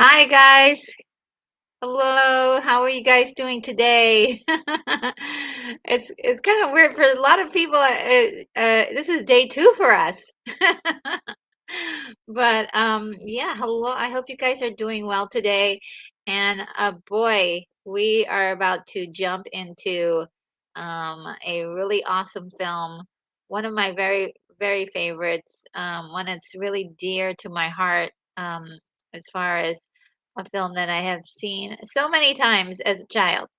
Hi guys. Hello. How are you guys doing today? It's kind of weird for a lot of people. This is day two for us. But yeah, hello. I hope you guys are doing well today. And boy, we are about to jump into a really awesome film. One of my very favorites. One that's really dear to my heart. As far as a film that I have seen so many times as a child.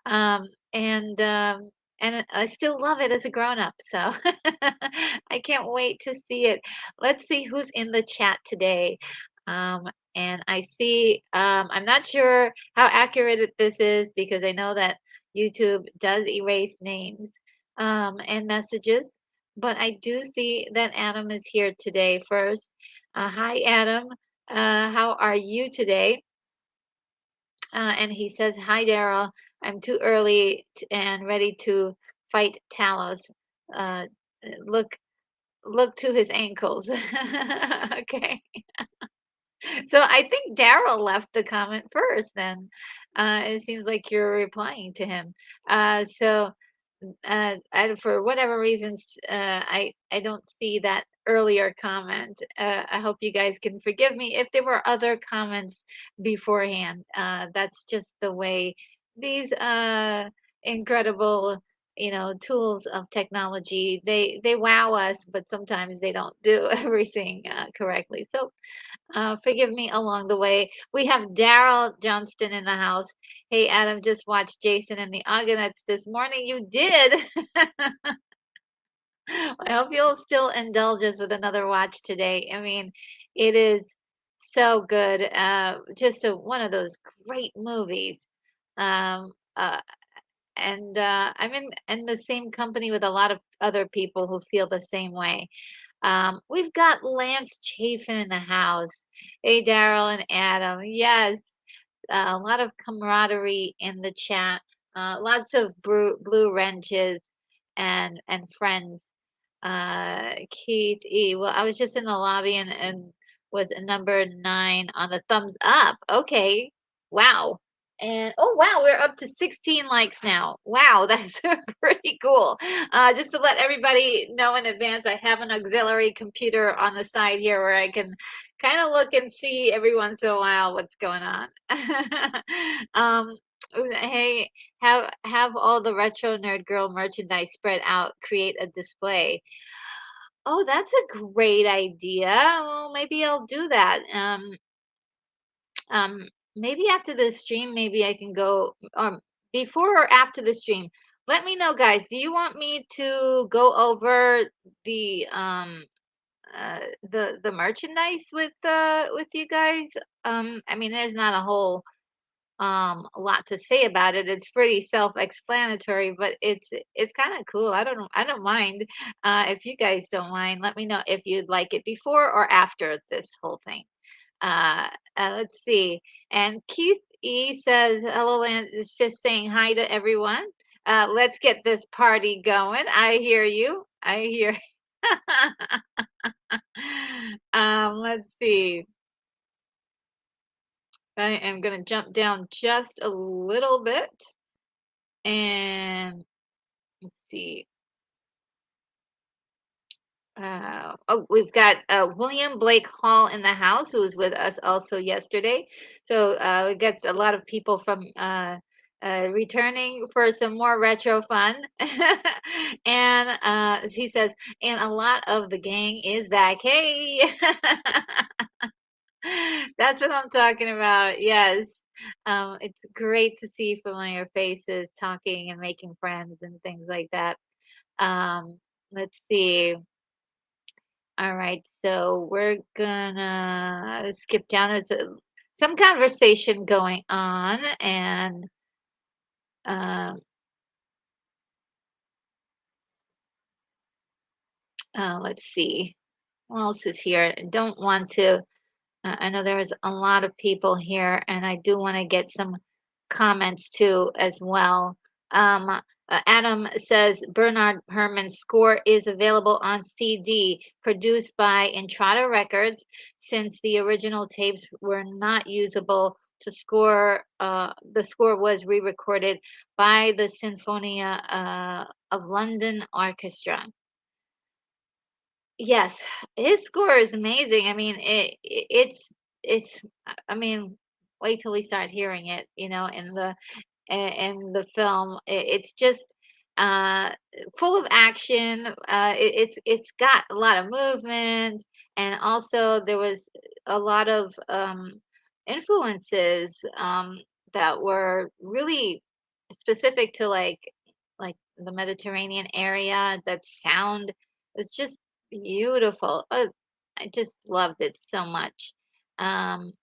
Um, and um, and I still love it as a grown up. So I can't wait to see it. Let's see who's in the chat today. and I see, I'm not sure how accurate this is because I know that YouTube does erase names and messages, but I do see that Adam is here today first. Hi, Adam. How are you today? And he says, "Hi, Daryl. I'm too early and ready to fight Talos. Uh, look, look to his ankles." Okay. So I think Daryl left the comment first. Then it seems like you're replying to him. So for whatever reasons, I don't see that earlier comment. I hope you guys can forgive me if there were other comments beforehand. That's just the way these incredible, tools of technology, they wow us, but sometimes they don't do everything correctly. So forgive me along the way. We have Daryl Johnston in the house. Hey, Adam, just watched Jason and the Argonauts this morning. You did. I hope you'll still indulge us with another watch today. I mean, it is so good. Just one of those great movies. Um, uh, and I'm in the same company with a lot of other people who feel the same way. We've got Lance Chafin in the house. Hey, Daryl and Adam. Yes, a lot of camaraderie in the chat. Lots of blue wrenches and friends. Keith E. Well, I was just in the lobby and was number 9 on the thumbs up. Okay. Wow. And oh wow, we're up to 16 likes now. Wow, that's pretty cool. Just to let everybody know in advance, I have an auxiliary computer on the side here where I can kind of look and see every once in a while what's going on. um, hey, have all the retro nerd girl merchandise spread out, create a display. Oh, that's a great idea. Well, maybe I'll do that. Um, maybe after the stream, maybe I can go, before or after the stream. Let me know, guys. Do you want me to go over the the merchandise with you guys? I mean, there's not a whole a lot to say about it. It's pretty self-explanatory, but it's kind of cool. I don't mind. If you guys don't mind, let me know if you'd like it before or after this whole thing. Let's see. And Keith E says, "Hello, Land." It's just saying hi to everyone. Let's get this party going. I hear you. I hear. Let's see. I am going to jump down just a little bit and see. Oh, we've got William Blake Hall in the house, who was with us also yesterday. So we got a lot of people from returning for some more retro fun. And he says, and a lot of the gang is back. Hey, that's what I'm talking about. Yes. It's great to see familiar faces talking and making friends and things like that. Let's see. All right, so we're gonna skip down. Some conversation going on, and um, let's see. What else is here? I don't want to. I know there's a lot of people here, and I do want to get some comments too as well. Adam says Bernard Herrmann's score is available on CD, produced by Entrada Records, since the original tapes were not usable to score. The score was re-recorded by the Sinfonia of London Orchestra. Yes, his score is amazing. I mean, it's I mean, wait till we start hearing it, in the film. It's just uh full of action. It's got a lot of movement, and also there was a lot of influences that were really specific to like the Mediterranean area. That sound was just beautiful. I just loved it so much. Um,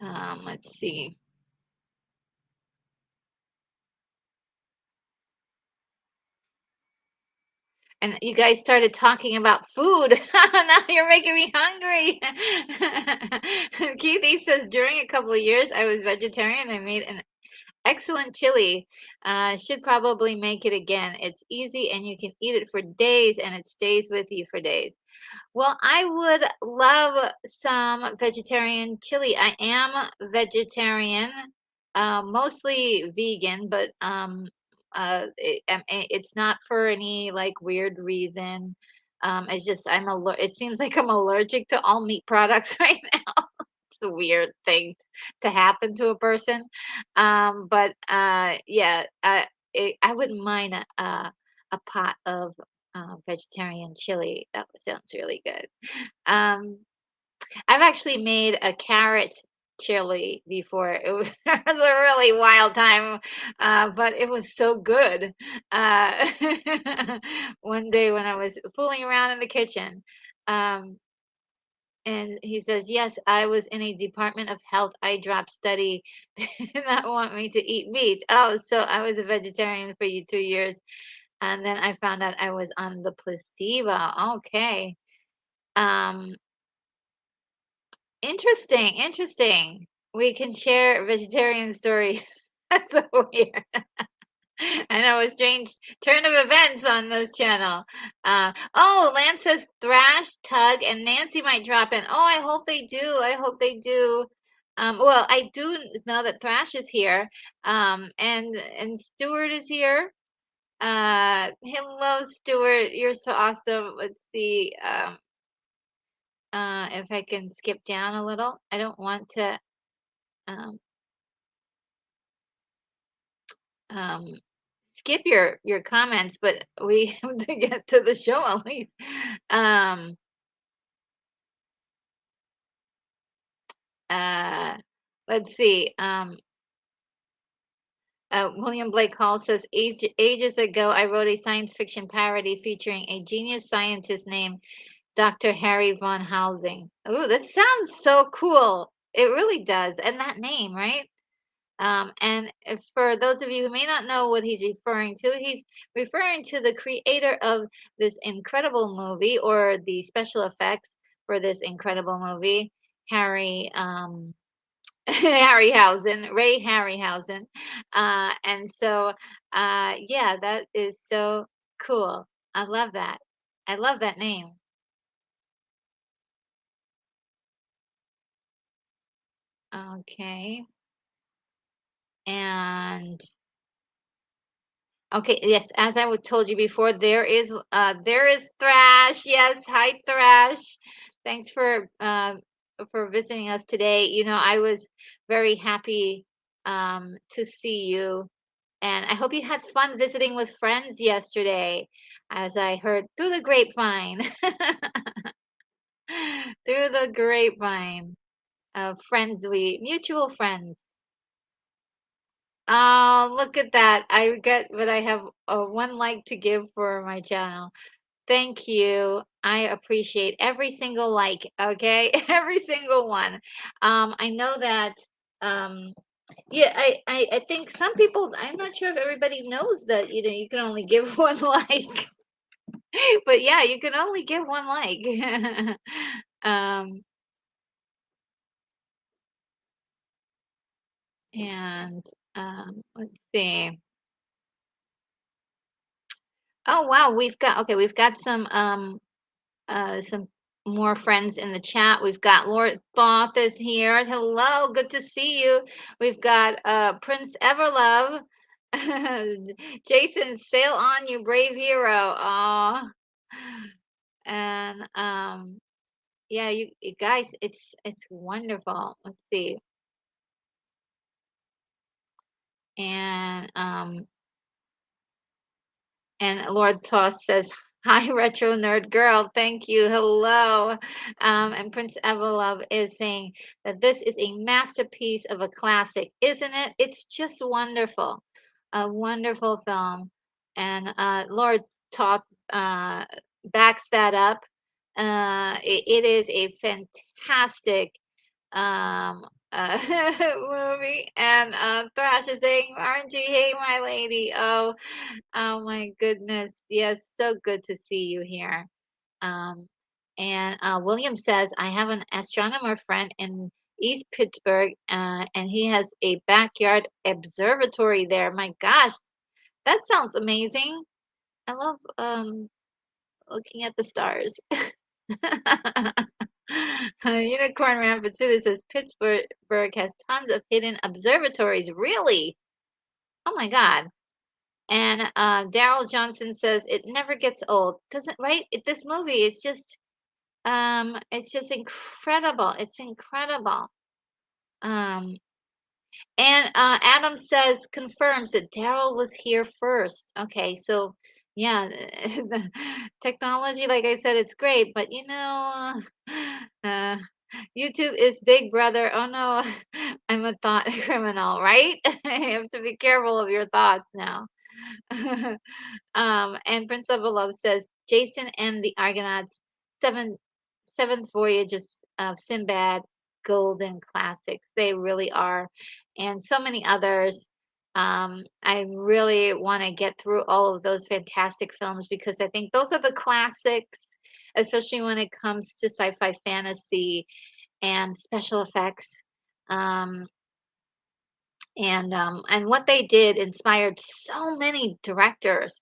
Let's see. And you guys started talking about food. Now you're making me hungry. Keithy says, during a couple of years, I was vegetarian. I made an excellent chili. Should probably make it again. It's easy and you can eat it for days and it stays with you for days. Well, I would love some vegetarian chili. I am vegetarian, mostly vegan, but it's not for any like weird reason. It's just it seems like I'm allergic to all meat products right now. It's a weird thing to happen to a person. But yeah, I wouldn't mind a pot of vegetarian chili. That sounds really good. Um, I've actually made a carrot chili before. It was, it was a really wild time, but it was so good. Uh, one day when I was fooling around in the kitchen, um, and he says, "Yes, I was in a Department of Health eye drop study. They did not want me to eat meat. Oh, so I was a vegetarian for you 2 years, and then I found out I was on the placebo. Okay. Um, interesting, interesting. We can share vegetarian stories. That's so weird. I know a strange turn of events on this channel. Oh, Lance says Thrash, Tug, and Nancy might drop in. Oh, I hope they do. I hope they do. Well, I do know that Thrash is here. And Stuart is here. Hello, Stuart. You're so awesome. Let's see. If I can skip down a little. I don't want to um, um, skip your comments, but we have to get to the show at least. Um, uh, let's see. William Blake Hall says, ages ago, I wrote a science fiction parody featuring a genius scientist named Dr. Harry von Housing. Ooh, that sounds so cool. It really does. And that name, right? And if for those of you who may not know what he's referring to the creator of this incredible movie or the special effects for this incredible movie, Harry Harryhausen, Ray Harryhausen. And so yeah, that is so cool. I love that. I love that name. Okay. And okay, yes, as I would told you before, there is Thrash. Yes, hi Thrash. Thanks for visiting us today. You know, I was very happy to see you, and I hope you had fun visiting with friends yesterday, as I heard through the grapevine. Through the grapevine of friends, we mutual friends. Oh, look at that. I get, but I have one like to give for my channel. Thank you. I appreciate every single like, okay? Every single one. I know that, um, yeah, I think some people, I'm not sure if everybody knows that, you know, you can only give one like, but yeah, you can only give one like. Um, and, let's see. Oh, wow, we've got some more friends in the chat. We've got Lord Thoth is here. Hello, good to see you. We've got Prince Everlove. Jason, sail on, you brave hero. Aw. And yeah, you guys, it's wonderful. Let's see. And Lord Toss says, "Hi, retro nerd girl. Thank you. Hello." And Prince Evelove is saying that this is a masterpiece of a classic, isn't it? It's just wonderful, a wonderful film. And Lord Toth uh, backs that up. It is a fantastic. movie. And Thrash is saying, "RNG, hey, my lady." Oh, oh my goodness. Yes, so good to see you here. Um, and William says, "I have an astronomer friend in East Pittsburgh, and he has a backyard observatory there. My gosh, that sounds amazing. I love looking at the stars." Unicorn Rampant City says Pittsburgh has tons of hidden observatories. Really? Oh my God. And Daryl Johnson says it never gets old. Doesn't, right? This movie is just it's just incredible. It's incredible. Um and Adam says confirms that Daryl was here first. Okay, so yeah, the technology, like I said, it's great, but uh, YouTube is Big Brother. Oh no, I'm a thought criminal, right? You have to be careful of your thoughts now. And Prince of Love says Jason and the Argonauts, seven seventh voyages of Sinbad, golden classics. They really are, and so many others. I really want to get through all of those fantastic films because I think those are the classics, especially when it comes to sci-fi, fantasy, and special effects. Um, and what they did inspired so many directors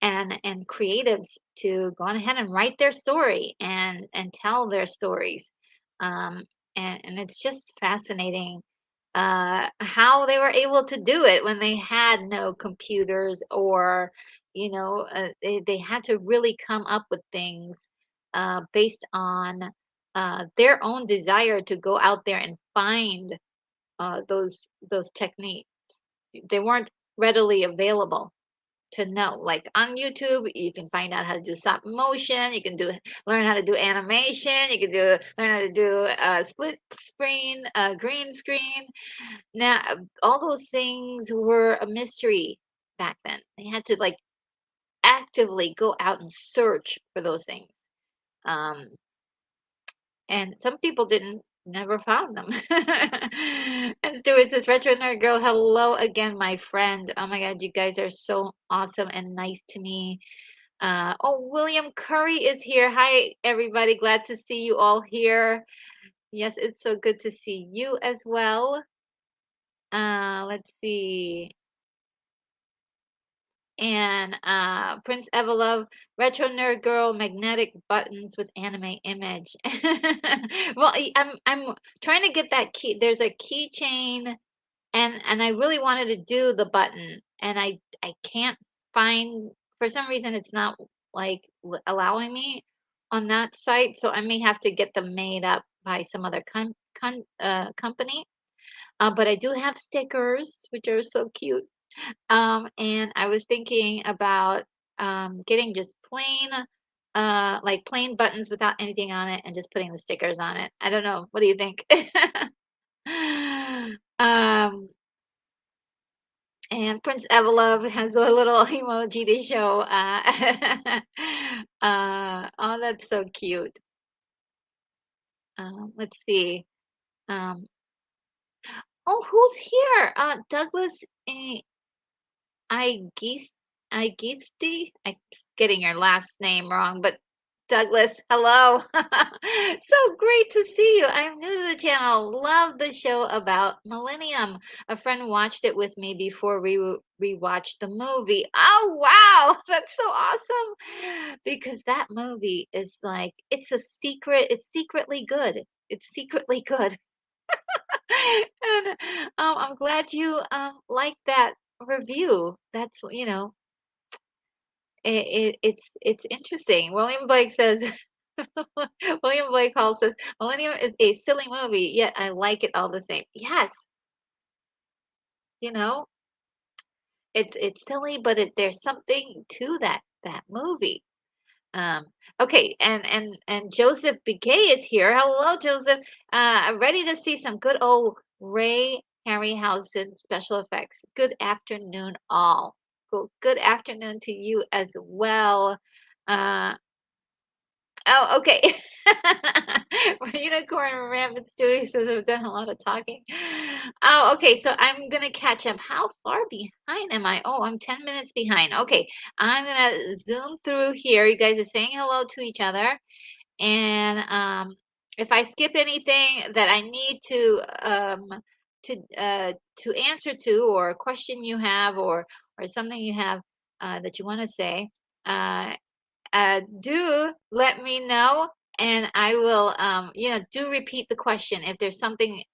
and creatives to go on ahead and write their story and tell their stories. um, and it's just fascinating how they were able to do it when they had no computers or they had to really come up with things based on their own desire to go out there and find those techniques. They weren't readily available to know. Like on YouTube, you can find out how to do stop motion. You can learn how to do animation. You can learn how to do split screen, green screen. Now, all those things were a mystery back then. They had to like actively go out and search for those things. Um, and some people didn't never found them. And Stuart says, "Retro Nerd Girl, hello again, my friend. Oh my God, you guys are so awesome and nice to me." Oh, William Curry is here. Hi, everybody. Glad to see you all here. Yes, it's so good to see you as well. Let's see. And Prince Evolove, Retro Nerd Girl, magnetic buttons with anime image. Well, I'm trying to get that key. There's a keychain, and I really wanted to do the button, and I can't find, for some reason it's not like allowing me on that site, so I may have to get them made up by some other company. But I do have stickers, which are so cute. And I was thinking about getting just plain, like plain buttons without anything on it and just putting the stickers on it. I don't know. What do you think? um, and Prince Evolove has a little emoji to show. Oh, that's so cute. Let's see. Um, oh, who's here? Douglas. I geese I geesty? I'm getting your last name wrong, but Douglas, hello. So great to see you. I'm new to the channel. Love the show about Millennium. A friend watched it with me before we watched the movie. Oh wow, that's so awesome. Because that movie is like it's a secret, it's secretly good. It's secretly good. And I'm glad you like that review. That's it's interesting. William Blake says William Blake Hall says Millennium is a silly movie, yet I like it all the same. Yes, you know, it's silly, but there's something to that movie. Um, okay, and Joseph Biquet is here. Hello, Joseph. Ready to see some good old Ray Harryhausen special effects. Good afternoon, all. Good afternoon to you as well. Uh, Oh, okay. Well, Unicorn Rabbit Stewie says I've done a lot of talking. Oh, okay. So I'm gonna catch up. How far behind am I? Oh, I'm 10 minutes behind. Okay, I'm gonna zoom through here. You guys are saying hello to each other, and if I skip anything that I need to answer to, or a question you have, or something you have that you want to say. Uh, do let me know, and I will, do repeat the question if there's something,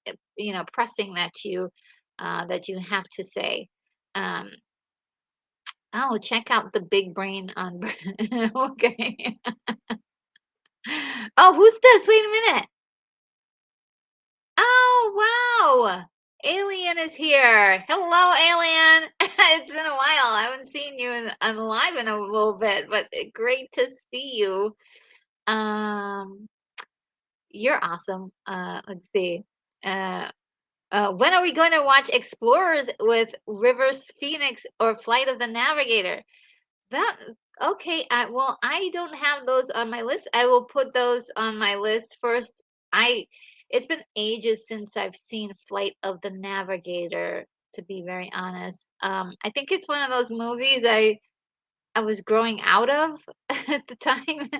pressing that you have to say. Um, oh, check out the big brain on. Okay. Oh, who's this? Wait a minute. Oh, wow. Alien is here. Hello, Alien. It's been a while. I haven't seen you on live in a little bit, but great to see you. Um, You're awesome. Let's see. Uh, when are we going to watch Explorers with Rivers Phoenix or Flight of the Navigator? That okay. Well, I don't have those on my list. I will put those on my list first. I It's been ages since I've seen Flight of the Navigator, to be very honest. I think it's one of those movies I was growing out of at the time.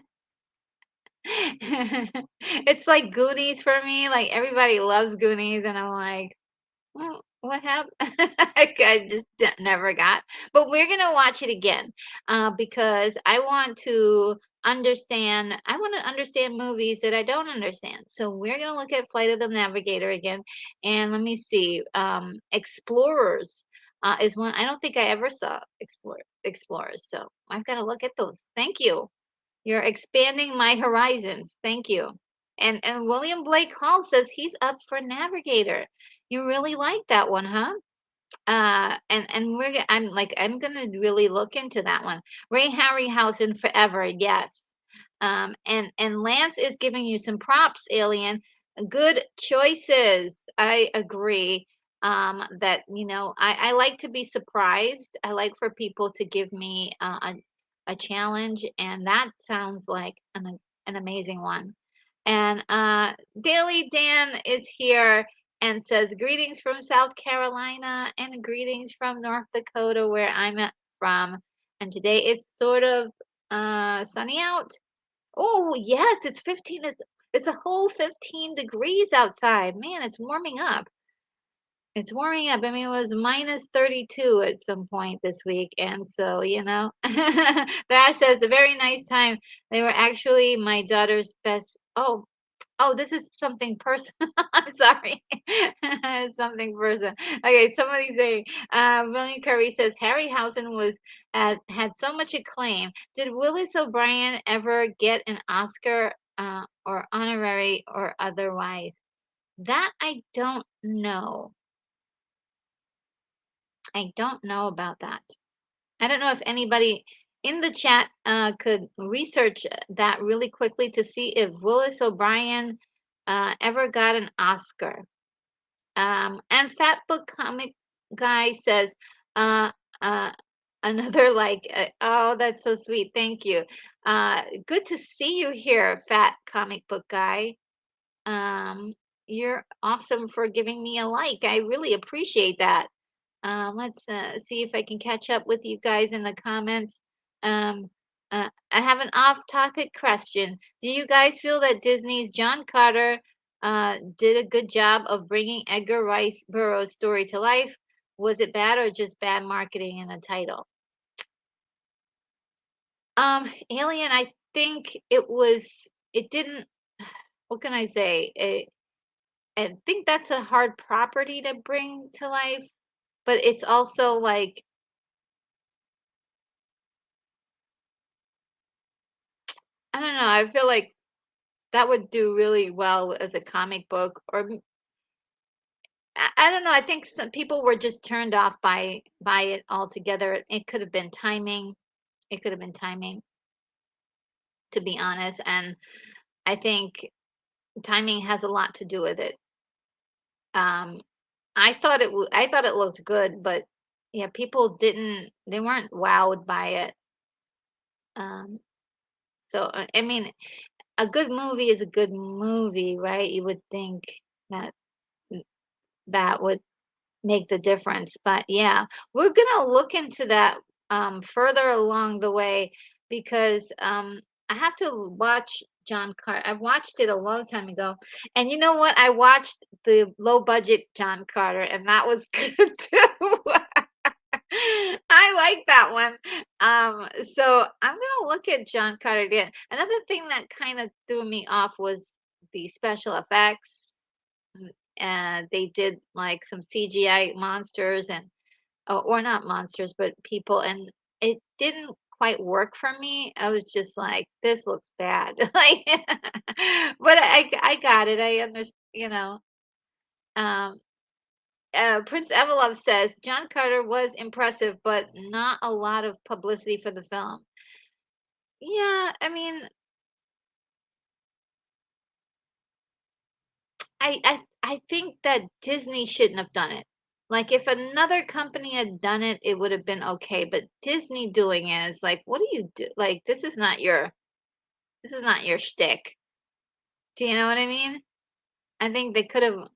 It's like Goonies for me. Like everybody loves Goonies, and I'm like, well, what happened? I just never got. But we're gonna watch it again, because I want to understand. I want to understand movies that I don't understand. So we're gonna look at Flight of the Navigator again, and let me see. Explorers is one. I don't think I ever saw Explorers, so I've got to look at those. Thank you. You're expanding my horizons. Thank you. And William Blake Hall says he's up for Navigator. You really like that one, huh? And I'm gonna really look into that one. Ray Harryhausen forever, yes. And Lance is giving you some props, Alien. Good choices. I agree. That I like to be surprised. I like for people to give me a challenge, and that sounds like an amazing one. And Daily Dan is here and says greetings from South Carolina and greetings from North Dakota, where from. And today it's sort of sunny out. Oh, yes, it's 15. It's a whole 15 degrees outside. Man, it's warming up. It's warming up. I mean, it was minus 32 at some point this week. And so, that says a very nice time. They were actually my daughter's best. Oh, this is something personal. I'm sorry. Something personal. Okay, somebody saying, William Curry says Harryhausen had so much acclaim. Did Willis O'Brien ever get an Oscar, or honorary or otherwise? That I don't know. I don't know about that. I don't know if anybody in the chat could research that really quickly to see if Willis O'Brien ever got an Oscar. And Fat Book Comic Guy says, uh, uh, another like, oh, that's so sweet. Thank you. Good to see you here, Fat Comic Book Guy. Um, you're awesome for giving me a like. I really appreciate that. Let's see if I can catch up with you guys in the comments. Um, I have an off-topic question. Do you guys feel that Disney's John Carter did a good job of bringing Edgar Rice Burroughs' story to life? Was it bad or just bad marketing in the title? Alien, I think it didn't, what can I say? I think that's a hard property to bring to life, but it's also like, I don't know. I feel like that would do really well as a comic book, or I don't know. I think some people were just turned off by it altogether. It could have been timing. It could have been timing, to be honest. And I think timing has a lot to do with it. Um, I thought it looked good, but yeah, people didn't. They weren't wowed by it. Um, so I mean, a good movie is a good movie, right? You would think that that would make the difference. But yeah, we're gonna look into that further along the way because I have to watch John Carter. I watched it a long time ago, and you know what? I watched the low budget John Carter, and that was good too. I like that one. So I'm gonna look at John Carter again. Another thing that kind of threw me off was the special effects. And they did like some CGI monsters and or not monsters, but people, and it didn't quite work for me. I was just like, this looks bad. Like, but I got it. I understand, you know. Um, Prince Evelov says John Carter was impressive, but not a lot of publicity for the film. Yeah, I mean, I think that Disney shouldn't have done it. Like if another company had done it, it would have been okay. But Disney doing it is like, what do you do? Like this is not your shtick. Do you know what I mean? I think they could have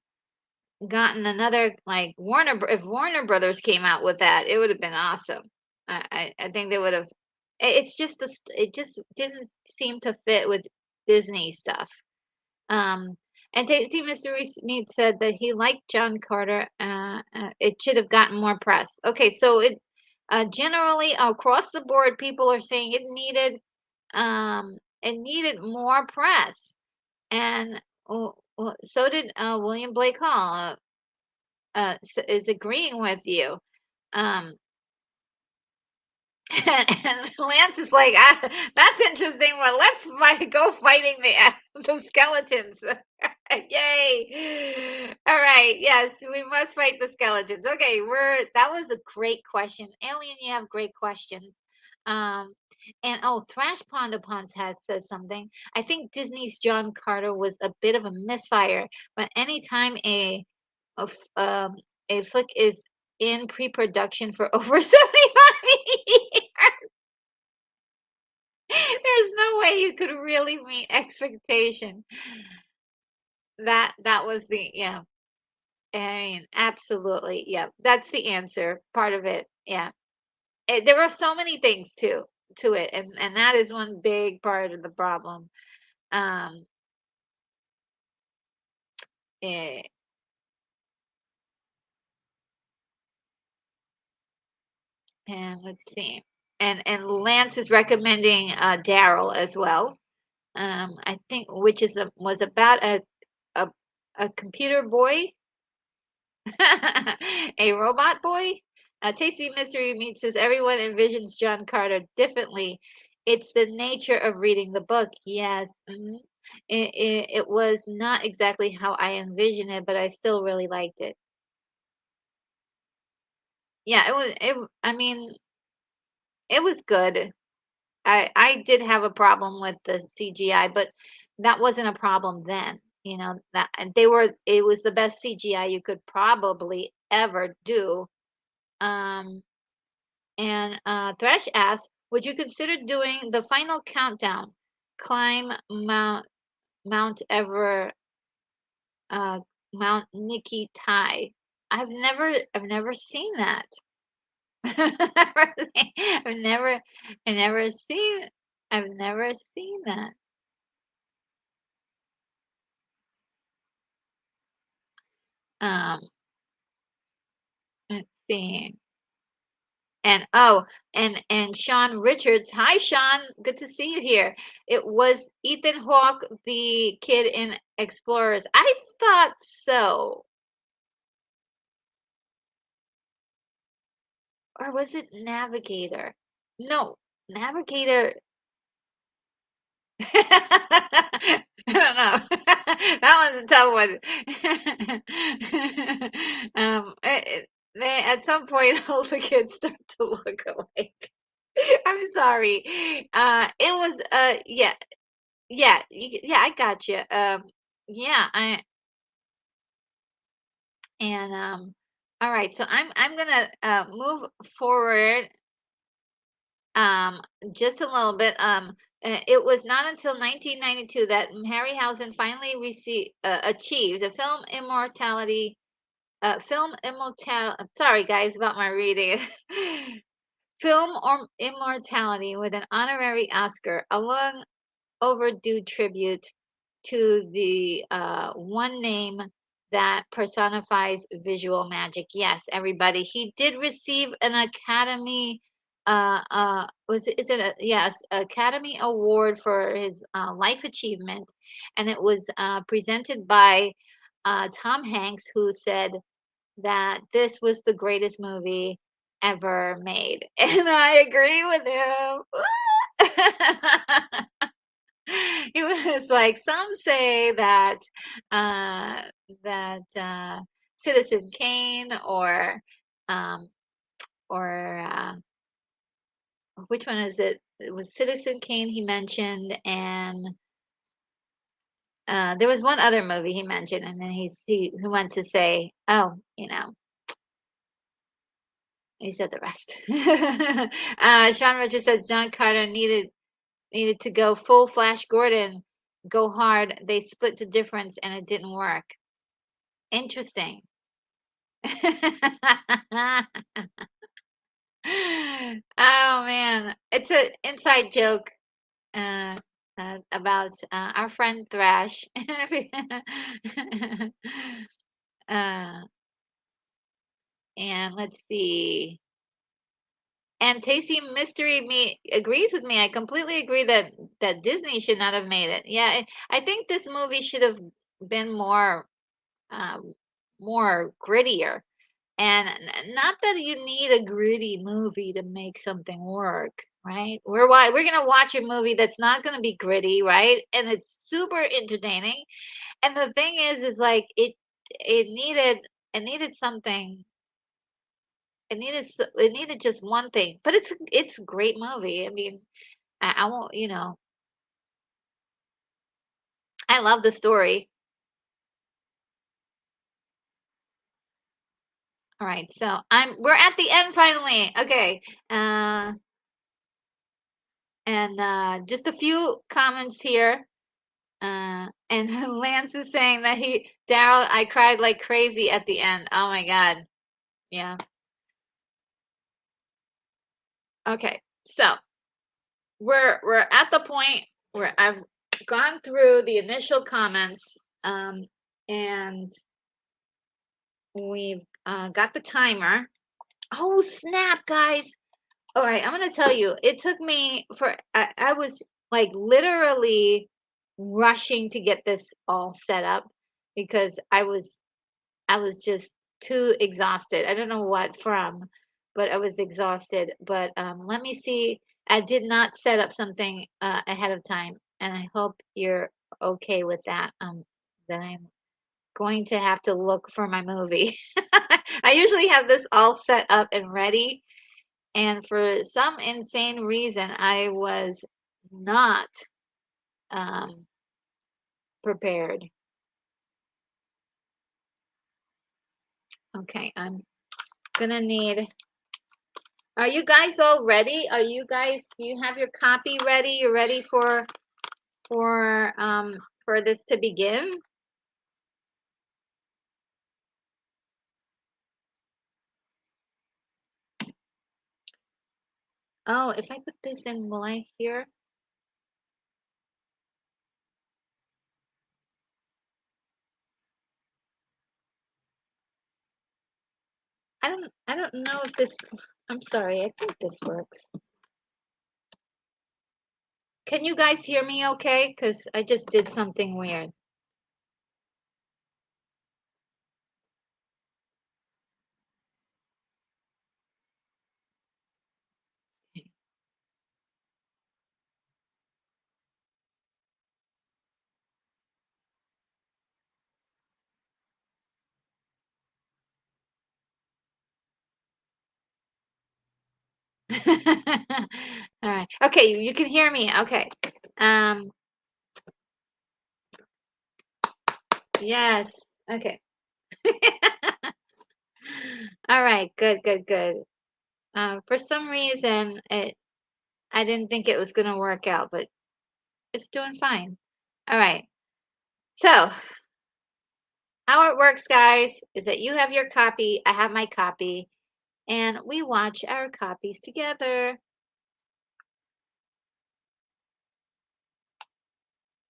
gotten another like if Warner Brothers came out with that, it would have been awesome. I think they would have. It's just it just didn't seem to fit with Disney stuff. Um, and Tasty Mystery Meat said that he liked John Carter. It should have gotten more press. Okay, so generally across the board, people are saying it needed more press, and so did William Blake Hall. Is agreeing with you. Um, and Lance is like, that's interesting. Well, let's go fighting the skeletons. Yay! All right, yes, we must fight the skeletons. Okay, that was a great question, Alien. You have great questions. Um, and oh, Thrash Pondapons has said something. I think Disney's John Carter was a bit of a misfire, but anytime a f- um a flick is in pre-production for over 75 years, there's no way you could really meet expectation. That was the yeah. I mean, absolutely. Yeah. That's the answer. Part of it. Yeah. There are so many things to it, and that is one big part of the problem. Um eh, and let's see. And Lance is recommending Daryl as well. I think which was about a a computer boy. A robot boy? A tasty mystery meat says everyone envisions John Carter differently. It's the nature of reading the book. Yes. It was not exactly how I envisioned it, but I still really liked it. Yeah, I mean, it was good. I did have a problem with the CGI, but that wasn't a problem then. You know, that and it was the best CGI you could probably ever do. Um And Thresh asks, would you consider doing the final countdown, climb Mount Ever, uh, Mount Nikki Tai? I've never seen that. I've never, I never seen, I've never seen that. Um, let's see. And oh, and Sean Richards. Hi, Sean. Good to see you here. It was Ethan Hawke, the kid in Explorers. I thought so. Or was it Navigator? No, Navigator. I don't know. That one's a tough one. At some point, all the kids start to look alike. I'm sorry. It was yeah, yeah, yeah. I got you. Yeah. I and All right. So I'm gonna move forward. Um, just a little bit. It was not until 1992 that Harryhausen finally achieved a film immortal. Sorry, guys, about my reading. Film or immortality with an honorary Oscar, a long overdue tribute to the one name that personifies visual magic. Yes, everybody. He did receive an Academy. Was it? Is it a yes Academy Award for his life achievement, and it was presented by Tom Hanks, who said that this was the greatest movie ever made, and I agree with him. It was like some say that uh Citizen Kane um or which one is it? It was Citizen Kane he mentioned, and there was one other movie he mentioned, and then he went to say, oh, he said the rest. Sean Richards says John Carter needed to go full Flash Gordon, go hard. They split the difference and it didn't work. Interesting. Oh man, it's an inside joke uh, about our friend Thrash. uh, and let's see. And Tasty Mystery Me agrees with me. I completely agree that Disney should not have made it. Yeah, I think this movie should have been um, more grittier. And not that you need a gritty movie to make something work, right? We're gonna watch a movie that's not gonna be gritty, right? And it's super entertaining. And the thing is like it needed something. It needed just one thing, but it's a great movie. I mean, I won't, I love the story. All right, so we're at the end finally. Okay, uh, and just a few comments here. And Lance is saying that Daryl, I cried like crazy at the end. Oh my God. Yeah. Okay. So we're at the point where I've gone through the initial comments, and we've got the timer. Oh, snap, guys. All right, I'm gonna tell you, it took me I was like literally rushing to get this all set up because I was just too exhausted. I don't know what from, but I was exhausted. But let me see. I did not set up something ahead of time, and I hope you're okay with that. That I'm going to have to look for my movie. I usually have this all set up and ready, and for some insane reason, I was not um, prepared. Okay, I'm gonna need. Are you guys all ready? Do you have your copy ready? You ready for this to begin? Oh, if I put this in, will I hear? I don't know if this I'm sorry, I think this works. Can you guys hear me okay? Because I just did something weird. All right. Okay, you can hear me. Okay. Um, yes. Okay. All right. Good, good, good. For some reason, I didn't think it was going to work out, but it's doing fine. All right. So, how it works, guys, is that you have your copy, I have my copy, and we watch our copies together.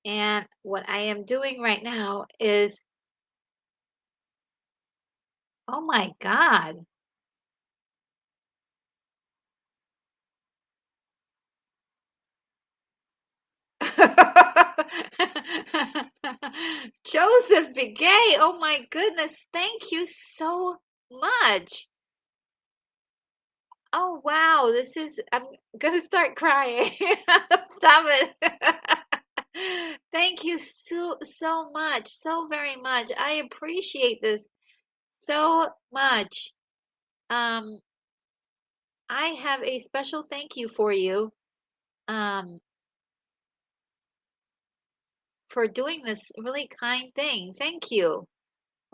And what I am doing right now is, oh my God. Joseph Begay. Oh my goodness. Thank you so much. Oh wow. I'm gonna start crying. Stop it. Thank you so much. So very much. I appreciate this so much. Um, I have a special thank you for you. Um, for doing this really kind thing. Thank you.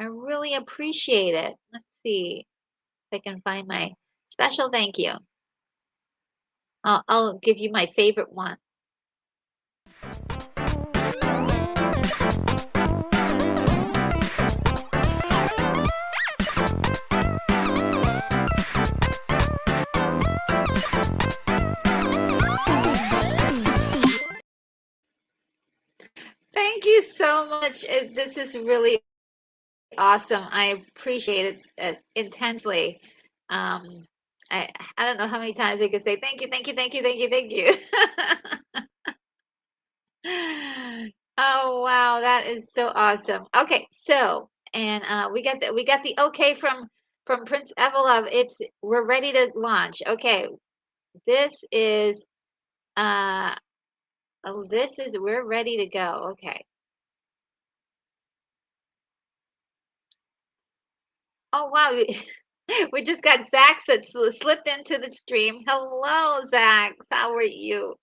I really appreciate it. Let's see if I can find my special thank you. I'll give you my favorite one. Thank you so much. This is really awesome. I appreciate it intensely. Um, I don't know how many times I could say thank you, thank you, thank you, thank you, thank you. Oh wow, that is so awesome. Okay, so and we got the okay from Prince Evelov. We're ready to launch. Okay, this is uh we're ready to go. Okay. Oh wow, we just got Zach that slipped into the stream. Hello, Zach. How are you?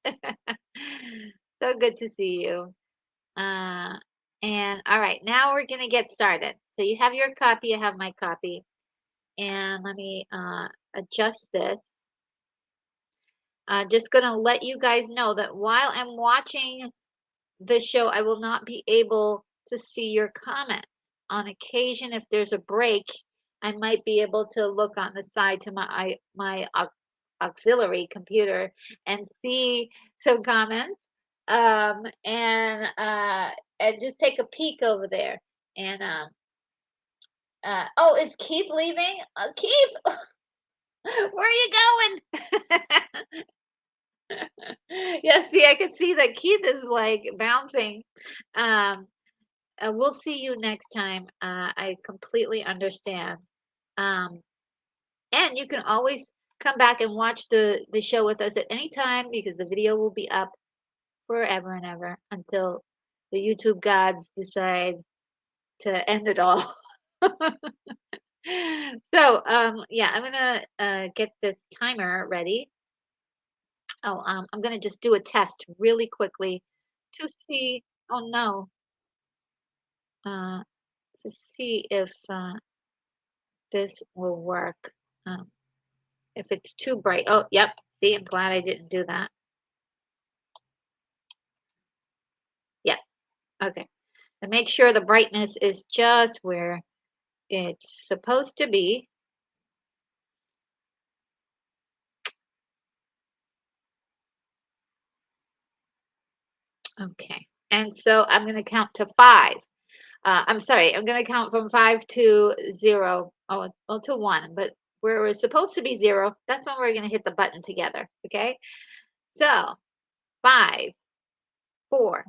So good to see you. Uh, and all right, now we're gonna get started. So you have your copy, I have my copy, and let me adjust this. Just gonna let you guys know that while I'm watching the show, I will not be able to see your comments. On occasion, if there's a break, I might be able to look on the side to my auxiliary computer and see some comments, and just take a peek over there. And oh, is Keith leaving? Keith, where are you going? Yeah, see, I can see that Keith is like bouncing. Um, we'll see you next time. I completely understand. Um, and you can always come back and watch the show with us at any time because the video will be up forever and ever until the YouTube gods decide to end it all. So, yeah, I'm gonna get this timer ready. Oh, I'm gonna just do a test really quickly to see. Oh no, uh, to see if this will work. If it's too bright. Oh, yep. See, I'm glad I didn't do that. Yep. Okay. And make sure the brightness is just where it's supposed to be. Okay. And so I'm going to count to five. I'm sorry. I'm going to count from 5 to 0. Oh, well, to 1. But where it's supposed to be 0, that's when we're going to hit the button together. Okay. So 5, 4,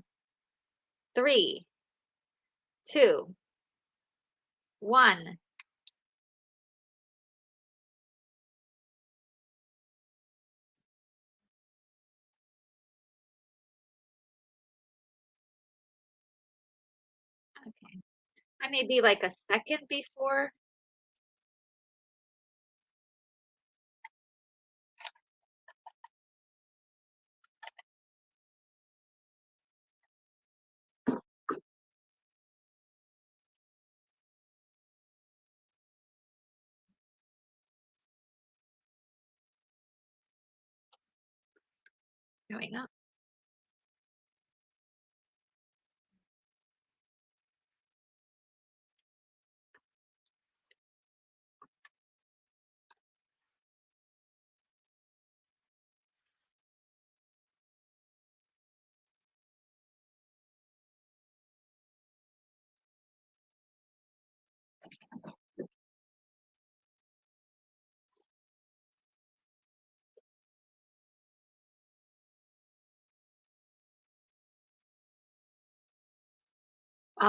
3, 2, 1. Okay. I may be like a second before. Here we go.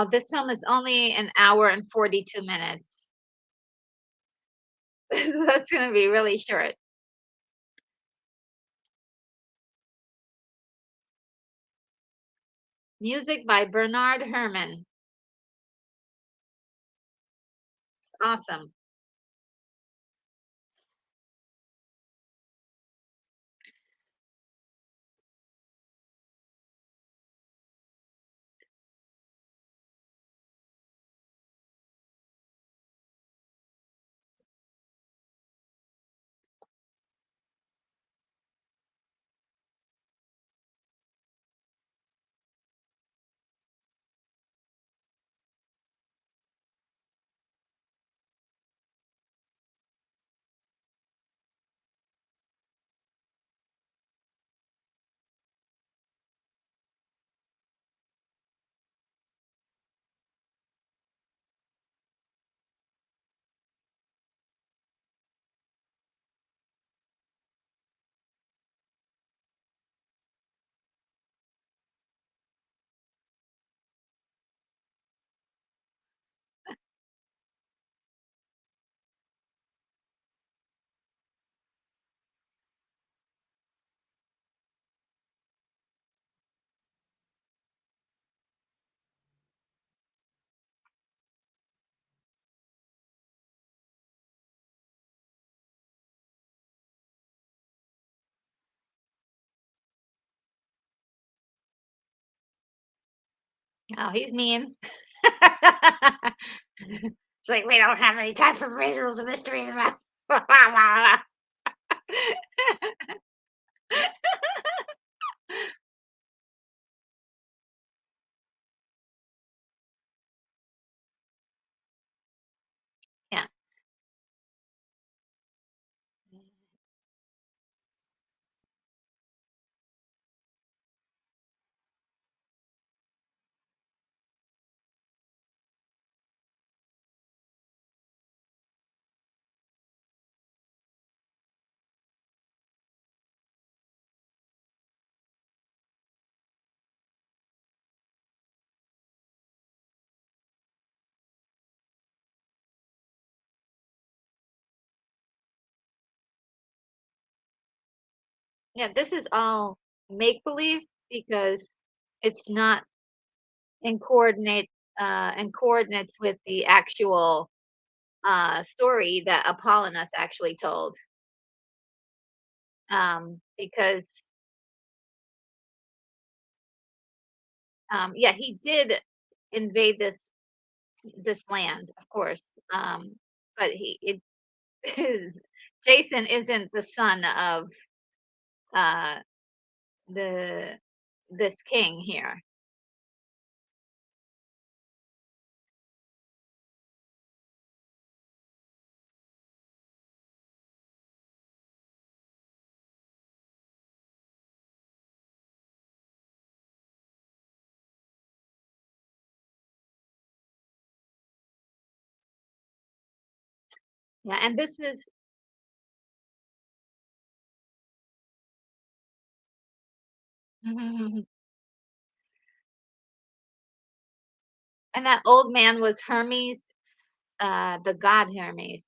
This film is only an hour and 42 minutes. That's gonna be really short. Music by Bernard Herrmann. Awesome. Oh, he's mean. It's like we don't have any time for riddles and mysteries. Yeah. Yeah, this is all make believe because it's not in coordinates with the actual story that Apollonius actually told. Because yeah, he did invade this land, of course. Um, but he it is Jason isn't the son of uh the this king here. Yeah, and this is and that old man was Hermes, the god Hermes.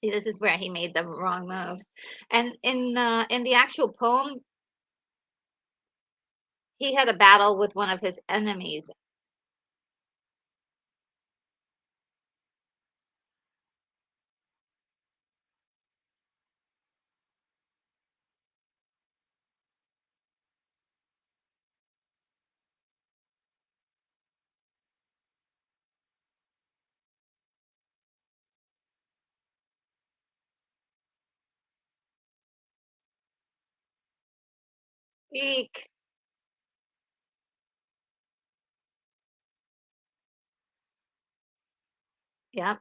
See, this is where he made the wrong move. And in the actual poem, he had a battle with one of his enemies. Eek. Yep.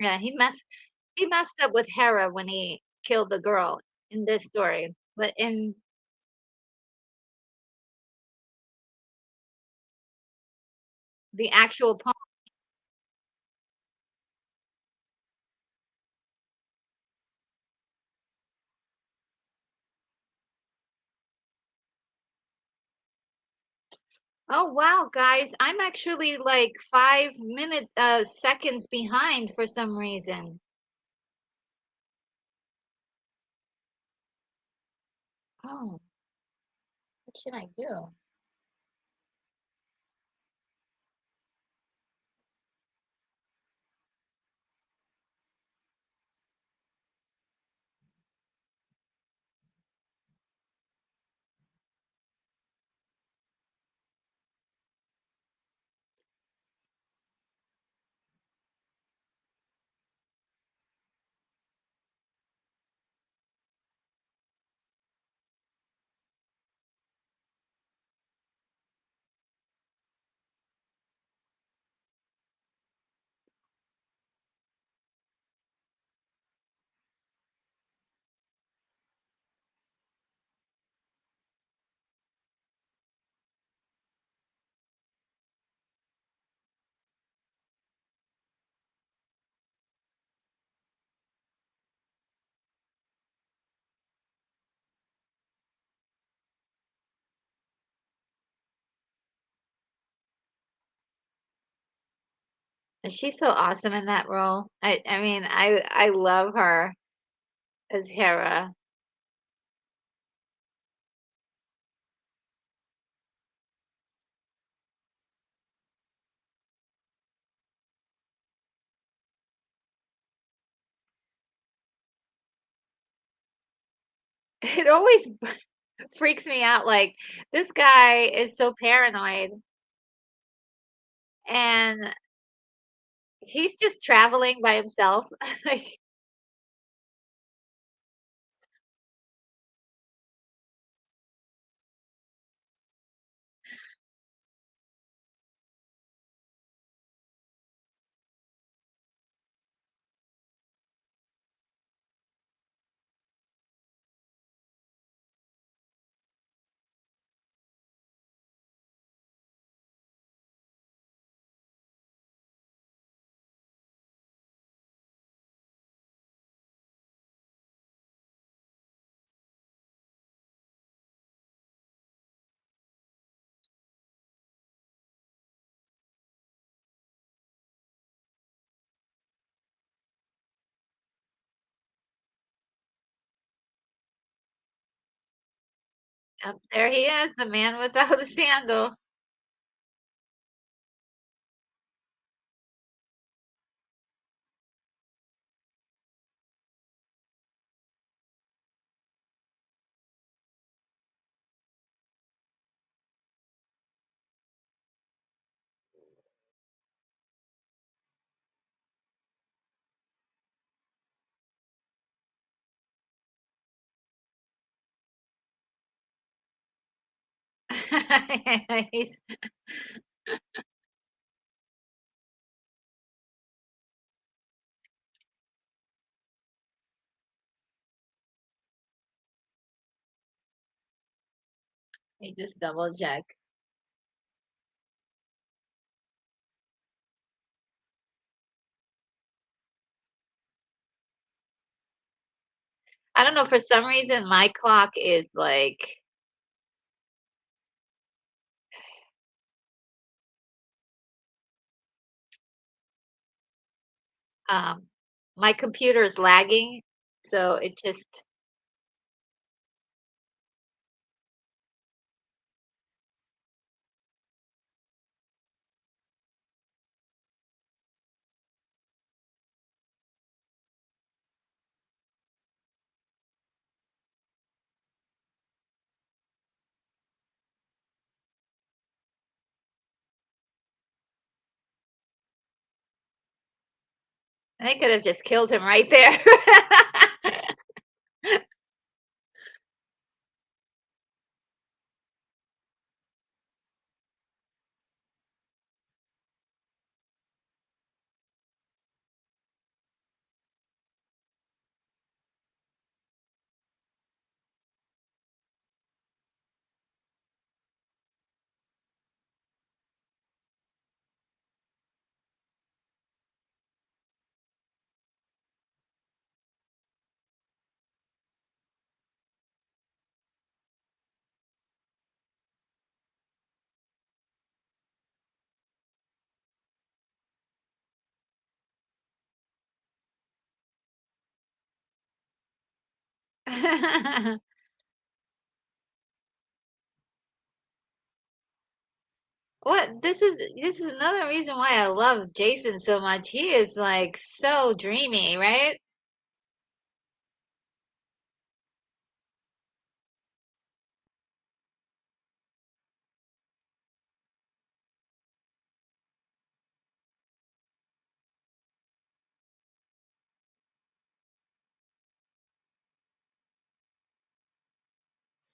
Yeah, he messed up with Hera when he killed the girl in this story. But in the actual poem, oh wow, guys, I'm actually like 5 minute seconds behind for some reason. Oh, what should I do? She's so awesome in that role. I mean, I love her as Hera. It always freaks me out. Like this guy is so paranoid, and he's just traveling by himself. Like, up there he is, the man without a sandal. He's, he just double check. I don't know, for some reason my clock is like um my computer is lagging, so it just they could have just killed him right there. What this is another reason why I love Jason so much. He is like so dreamy, right?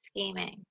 Scheming.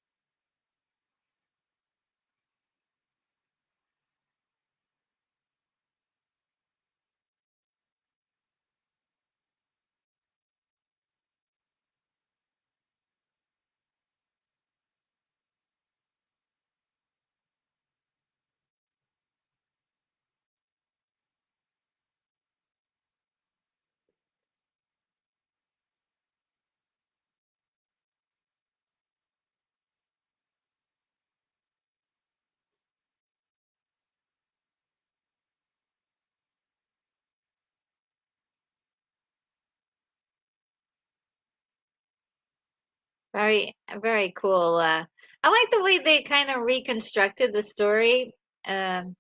Very, very cool. I like the way they kind of reconstructed the story, um,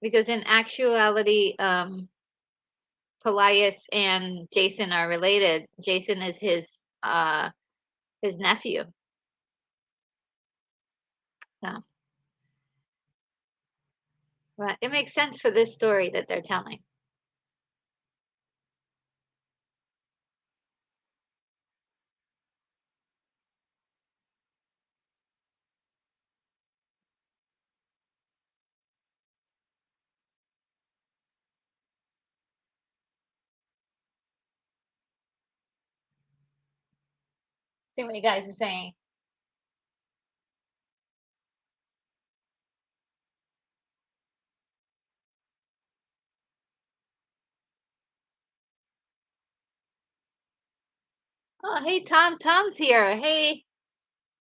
because in actuality, Polias and Jason are related. Jason is his nephew. So, but it makes sense for this story that they're telling. See what you guys are saying. Oh, hey Tom. Tom's here. Hey,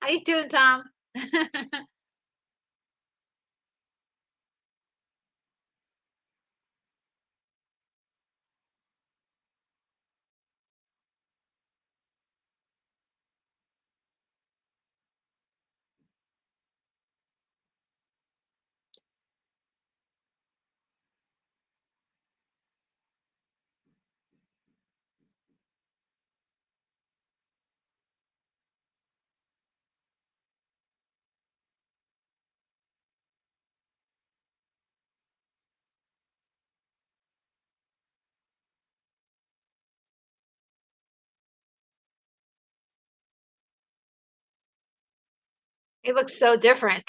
how you doing, Tom? He looks so different.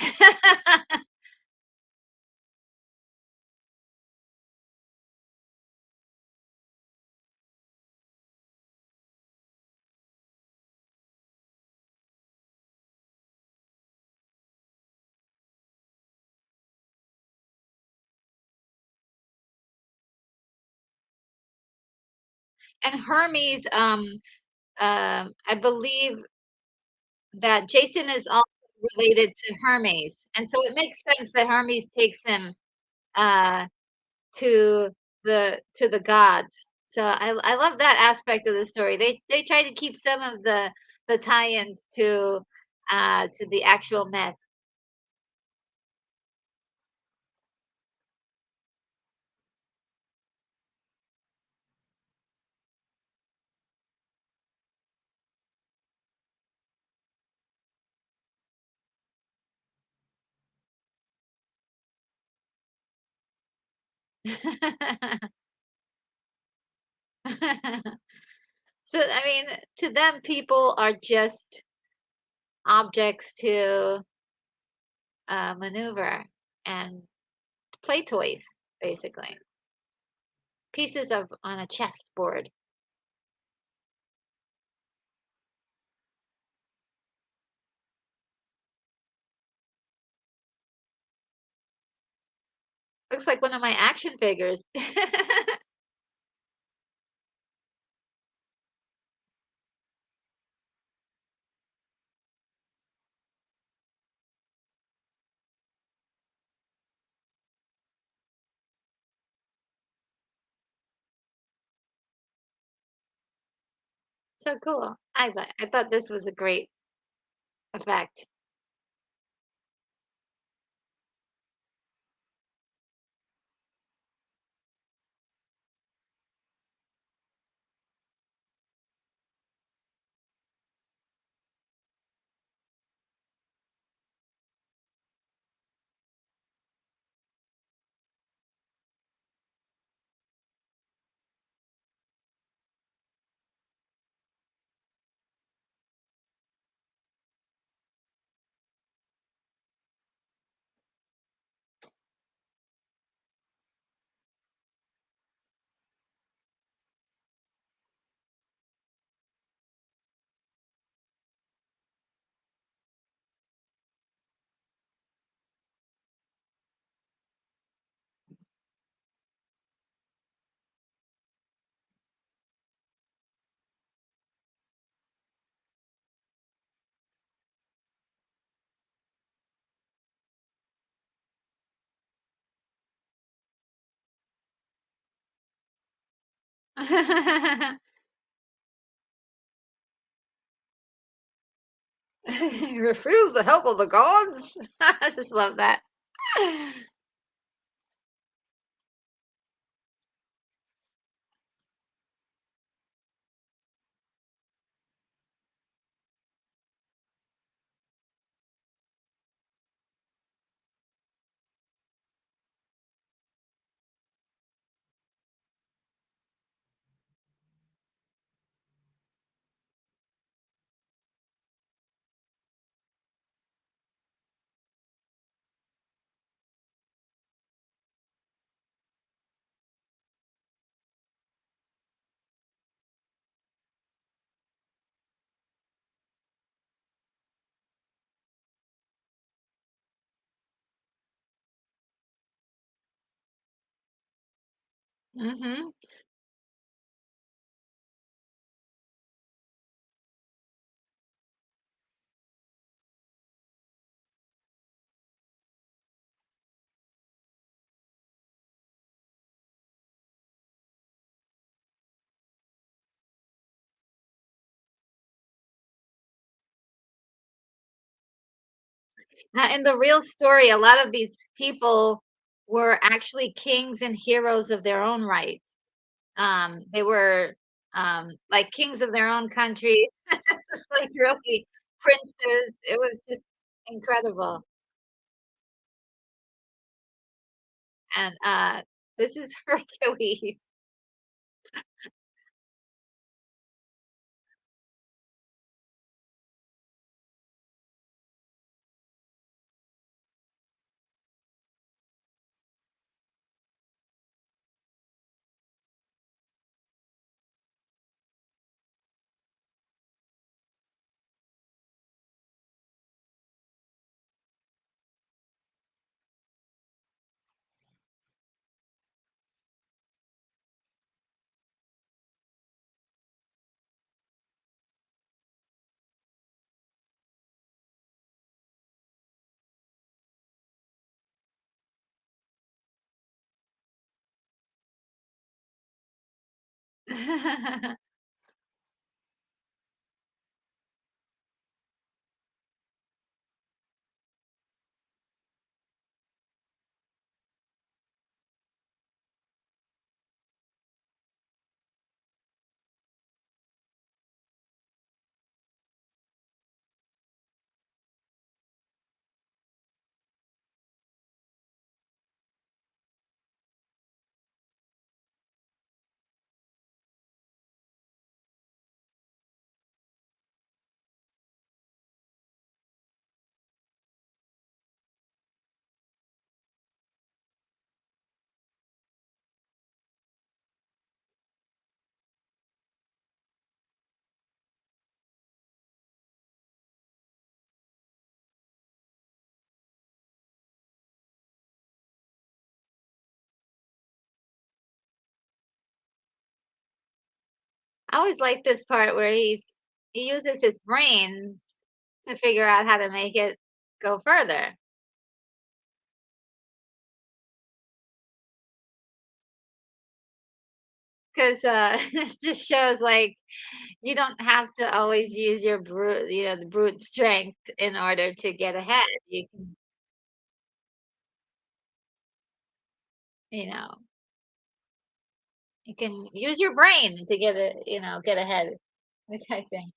And Hermes, I believe that Jason is also related to Hermes, and so it makes sense that Hermes takes him uh, to the gods. So I love that aspect of the story. They try to keep some of the tie-ins to the actual myth. So I mean, to them, people are just objects to maneuver and play toys, basically pieces of on a chessboard. Looks like one of my action figures. So cool. I thought this was a great effect. Refuse the help of the gods. I just love that. Hmm. In the real story, a lot of these people were actually kings and heroes of their own right. They were like kings of their own country, like really princes. It was just incredible. And this is Hercules. I always like this part where he uses his brains to figure out how to make it go further. 'Cause, it just shows, like, you don't have to always use your the brute strength in order to get ahead. You know, you can use your brain to get ahead, which I think.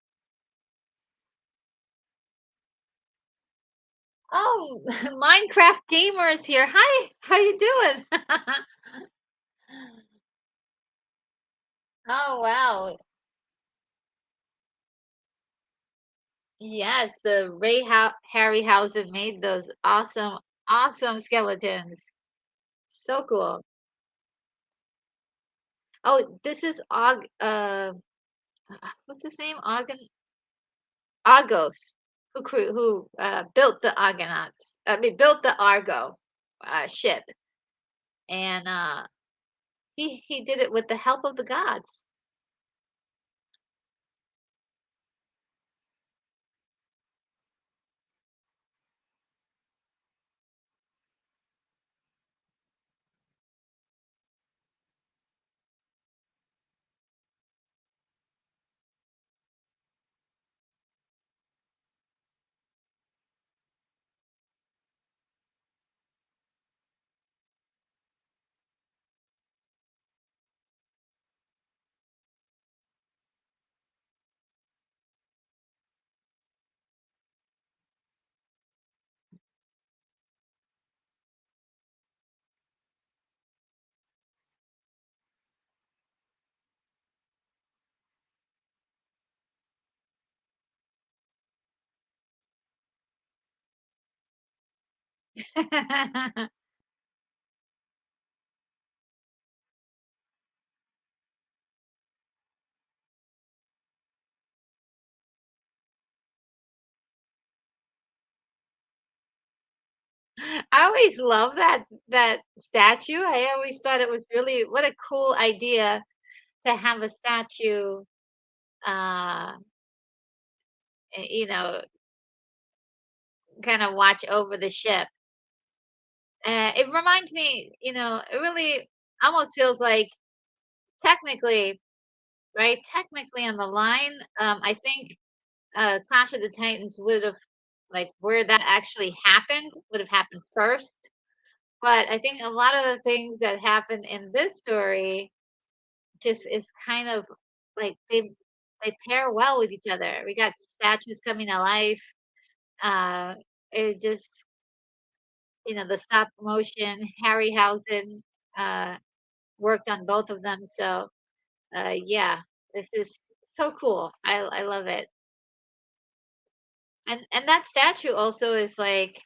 Oh, Minecraft gamer is here. Hi, how you doing? Oh, wow. Yes, the Harryhausen made those awesome, awesome skeletons. So cool. Oh, this is what's his name? Argos, who built the Argonauts. I mean, built the Argo ship, and he did it with the help of the gods. I always love that statue. I always thought it was really what a cool idea to have a statue, uh, you know, kind of watch over the ship. It reminds me, it really almost feels like technically, right? Technically on the line, I think Clash of the Titans would have like where that actually happened would have happened first. But I think a lot of the things that happen in this story just is kind of like they pair well with each other. We got statues coming to life. Uh, it just the stop motion. Harryhausen uh, worked on both of them, so yeah, this is so cool. I love it. And that statue also is like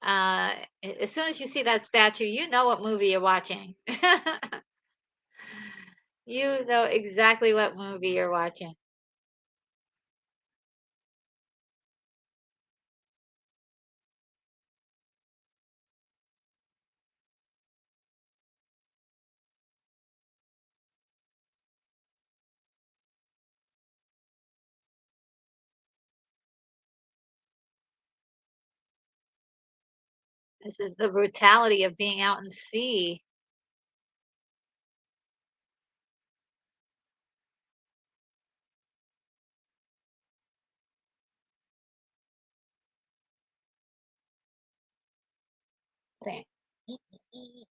as soon as you see that statue, you know what movie you're watching. You know exactly what movie you're watching. This is the brutality of being out in sea. see. Mm, mm,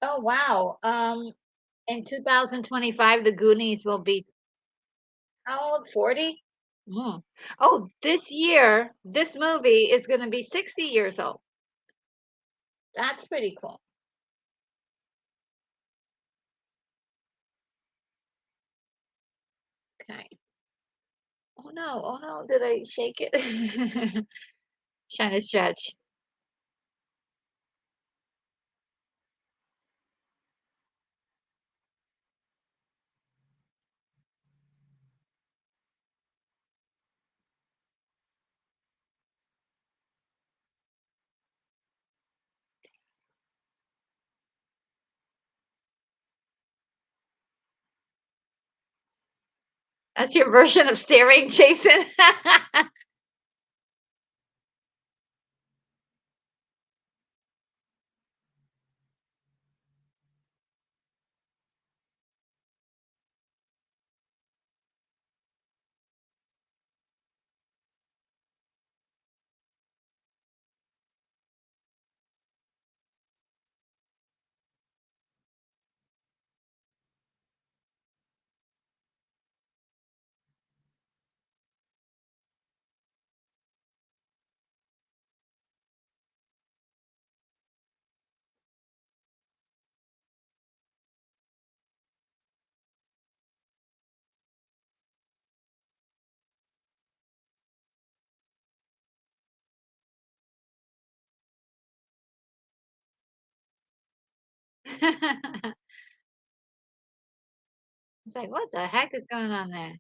oh, wow. In 2025, the Goonies will be how old? 40? Mm. Oh, this year, this movie is going to be 60 years old. That's pretty cool. Okay. Oh no, oh no, did I shake it? Trying to stretch. That's your version of staring, Jason. It's like, what the heck is going on there?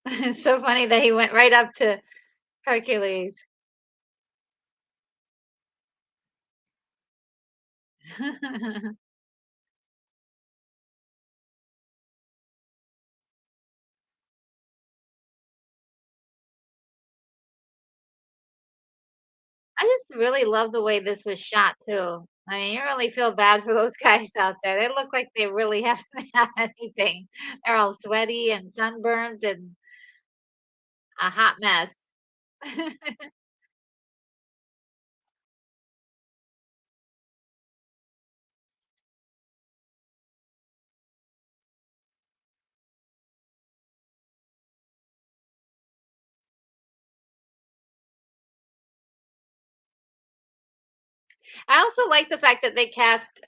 It's so funny that he went right up to Hercules. I just really love the way this was shot too. I mean, you really feel bad for those guys out there. They look like they really haven't had anything. They're all sweaty and sunburned and a hot mess. I also like the fact that they cast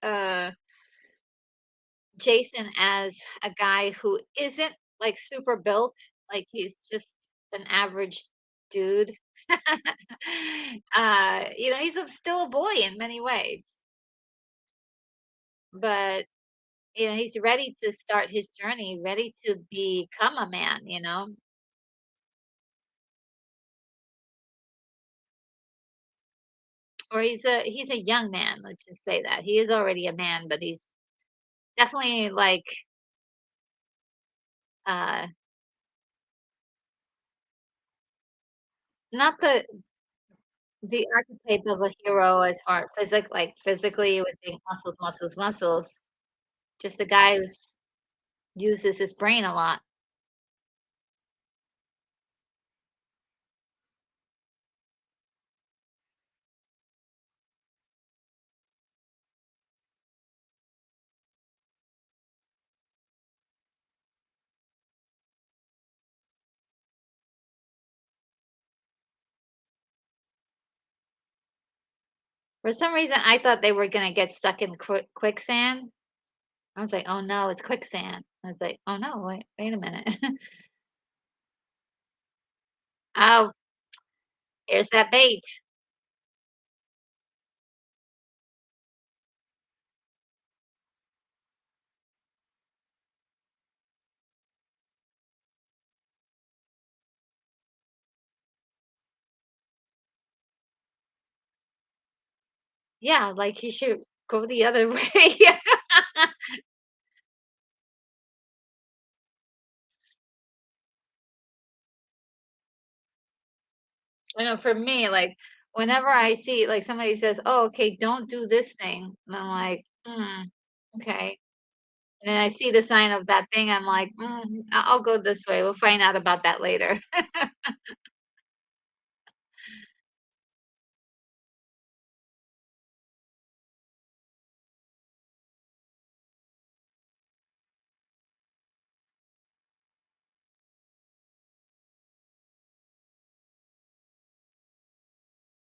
Jason as a guy who isn't like super built, like he's just an average dude. He's still a boy in many ways, but he's ready to start his journey, ready to become a man. Or he's a young man, let's just say that. He is already a man, but he's definitely like uh not the archetype of a hero as far as physically you would think muscles, muscles, muscles. Just a guy who uses his brain a lot. For some reason, I thought they were gonna get stuck in quicksand. I was like, "Oh no, it's quicksand." I was like, "Oh no, wait a minute." Oh, here's that bait. Yeah, like he should go the other way. I know for me, like whenever I see like somebody says, "Oh, okay, don't do this thing," and I'm like, okay. And then I see the sign of that thing, I'm like, I'll go this way. We'll find out about that later."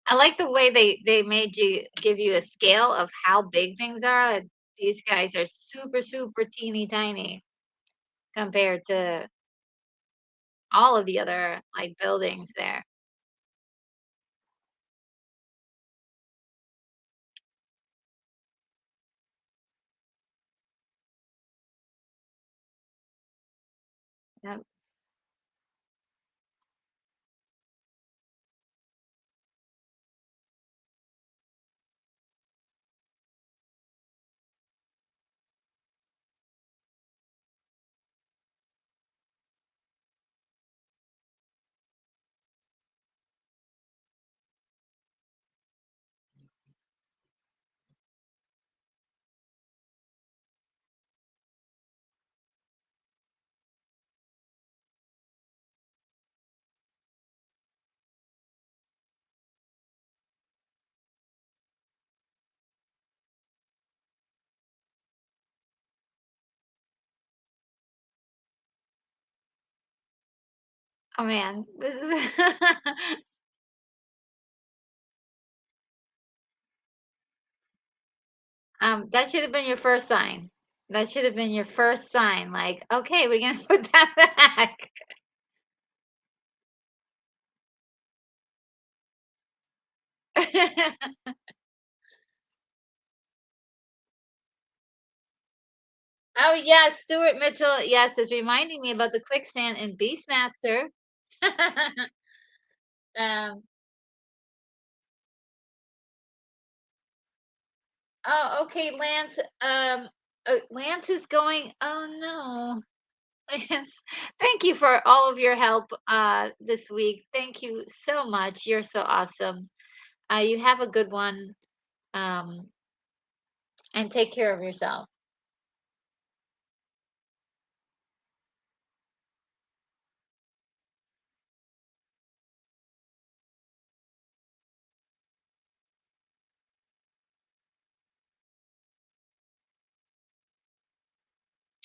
I like the way they made you give you a scale of how big things are. These guys are super, super teeny tiny compared to all of the other like buildings there. Yep. Oh man, this is that should have been your first sign. That should have been your first sign. Like, okay, we're gonna put that back. Oh yes, Stuart Mitchell. Yes, is reminding me about the quicksand in Beastmaster. um, oh, okay, Lance. Lance is going. Oh no. Lance, thank you for all of your help this week. Thank you so much. You're so awesome. You have a good one, um, and take care of yourself.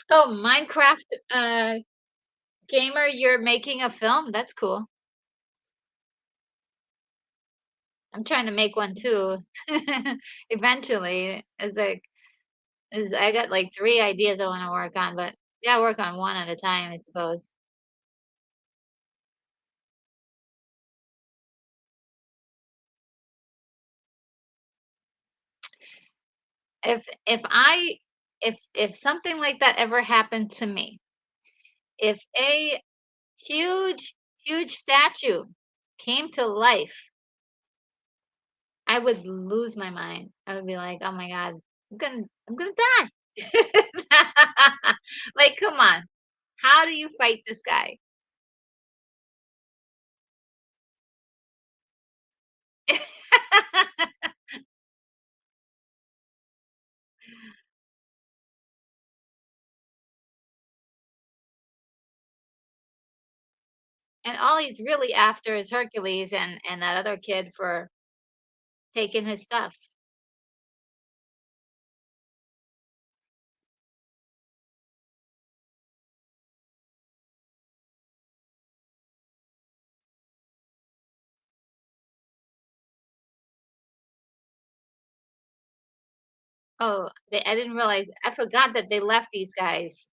Oh, Minecraft gamer, you're making a film. That's cool. I'm trying to make one too. Eventually, as I got like three ideas I want to work on, but yeah, work on one at a time, I suppose. If something like that ever happened to me, if a huge, huge statue came to life, I would lose my mind. I would be like, "Oh my god, I'm gonna die." Like, come on. How do you fight this guy? And all he's really after is Hercules and that other kid for taking his stuff. Oh, I didn't realize. I forgot that they left these guys.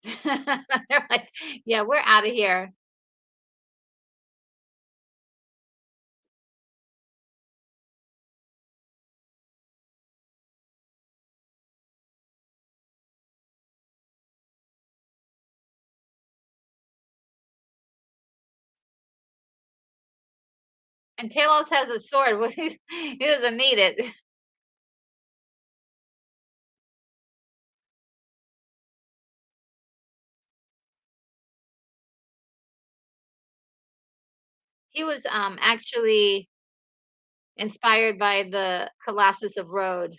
They're like, "Yeah, we're out of here." And Talos has a sword. Well, he doesn't need it. He was actually inspired by the Colossus of Rhodes.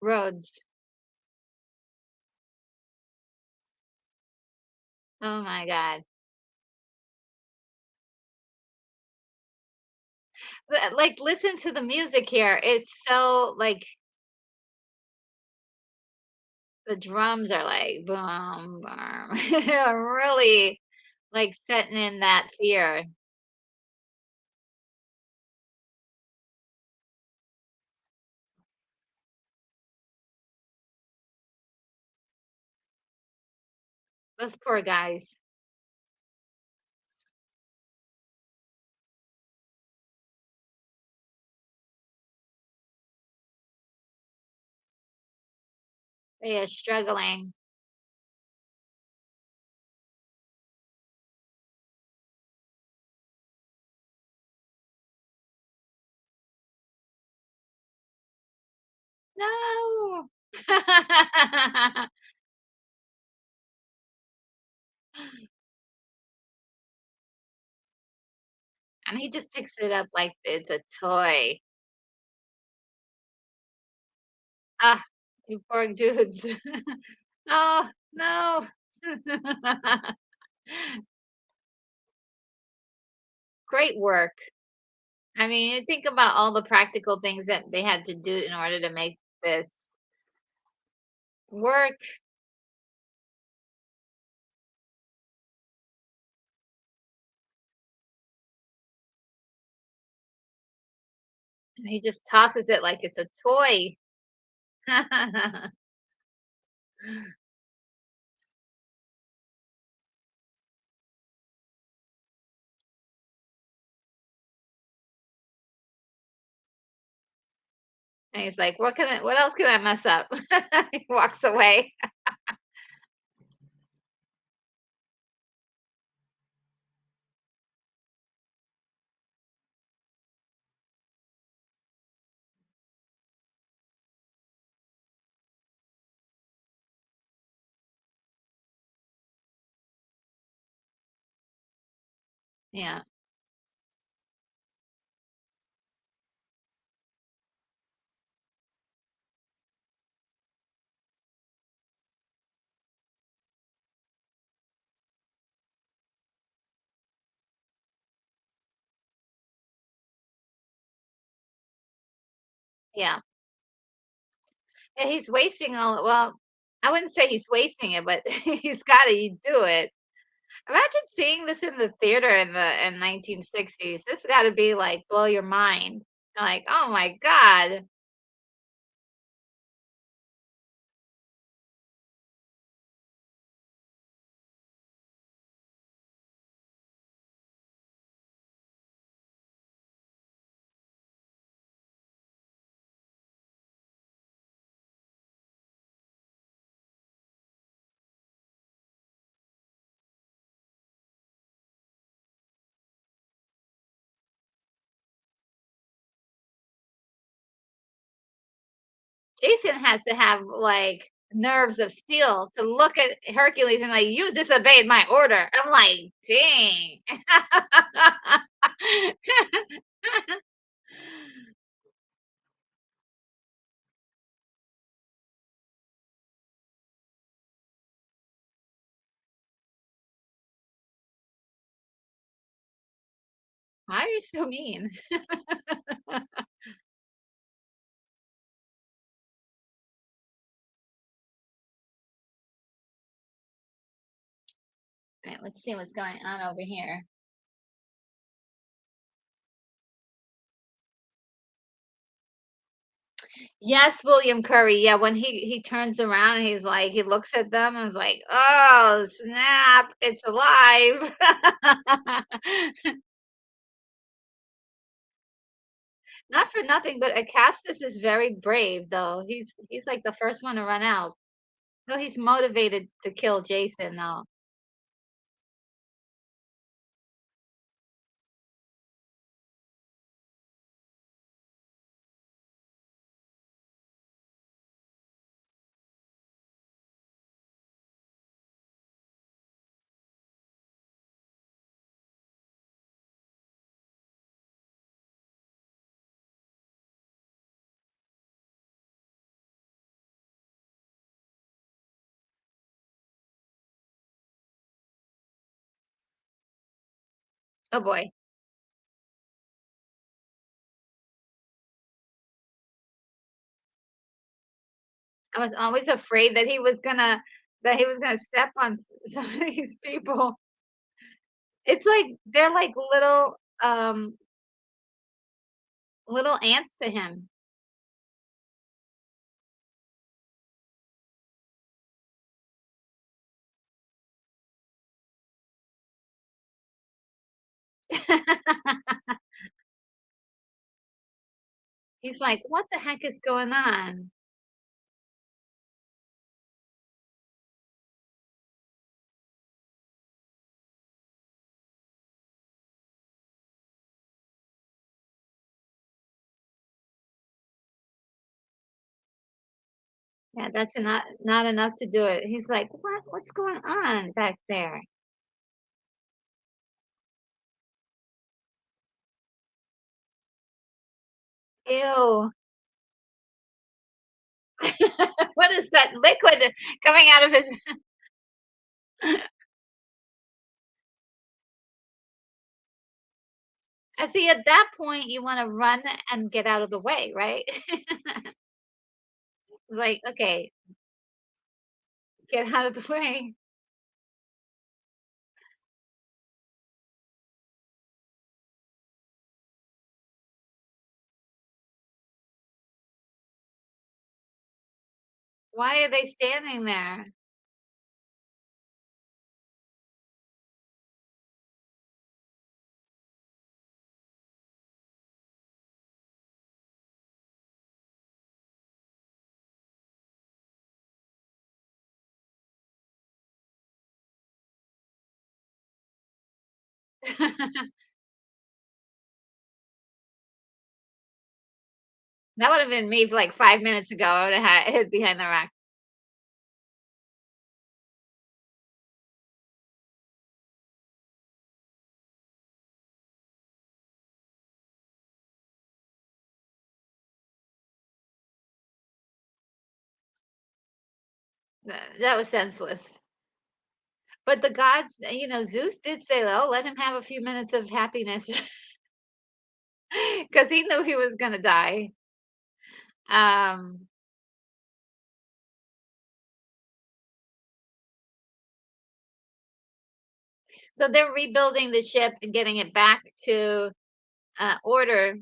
Rhodes. Oh my God. But, like, listen to the music here. It's so like the drums are like boom, boom. Really like setting in that fear. Those poor guys. They are struggling. No. And he just picks it up like it's a toy. Ah, you poor dudes. Oh, no. Great work. I mean, you think about all the practical things that they had to do in order to make this work. And he just tosses it like it's a toy. And he's like, what else can I mess up? He walks away. Yeah. Yeah. Yeah, he's wasting all well, I wouldn't say he's wasting it, but he's gotta do it. Imagine seeing this in the theater in 1960s. This gotta be, like, blow your mind. You're like, "Oh my god." Jason has to have, like, nerves of steel to look at Hercules and like, "You disobeyed my order." I'm like, "Dang." Why are you so mean? Alright, let's see what's going on over here. Yes, William Curry. Yeah, when he turns around, he's like he looks at them and is like, "Oh, snap, it's alive." Not for nothing, but Acastus is very brave, though. He's like the first one to run out. So he's motivated to kill Jason now. Oh boy. I was always afraid that he was gonna step on some of these people. It's like they're like little ants to him. He's like, "What the heck is going on?" Yeah, that's not enough to do it. He's like, "What? What's going on back there?" Ew. What is that liquid coming out of his I see, at that point, you wanna run and get out of the way, right? Like, "Okay, get out of the way." Why are they standing there? That would've been me, like, 5 minutes ago. I woulda hid behind the rock. That was senseless. But the gods, Zeus did say, "Oh, let him have a few minutes of happiness," because he knew he was gonna die. Um, so they're rebuilding the ship and getting it back to, order.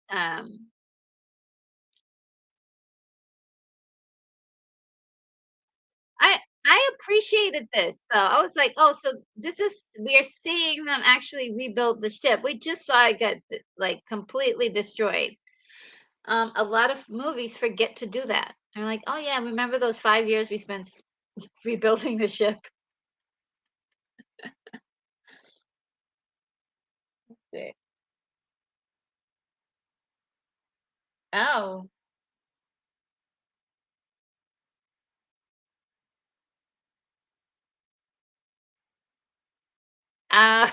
Um, I I appreciated this, though. I was like, "Oh, so this is we are seeing them actually rebuild the ship. We just saw it get, like, completely destroyed." A lot of movies forget to do that. They're like, "Oh, yeah, remember those 5 years we spent rebuilding the ship?" Yeah. Oh.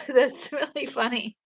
That's really funny.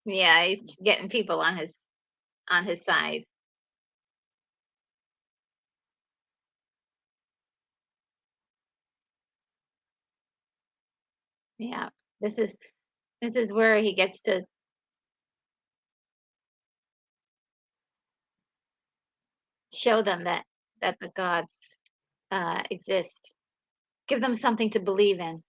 Yeah, he's getting people on his side. Yeah. This is this is where he gets to show them that the gods exist. Give them something to believe in.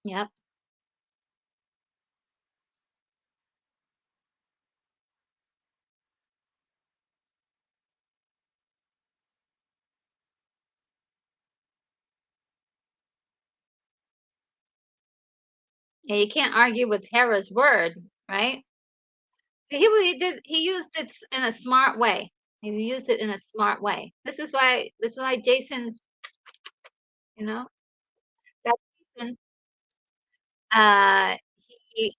Yep. Yeah, you can't argue with Hera's word, right? He used it in a smart way. He used it in a smart way. This is why Jason's, you know, that Jason, uh, he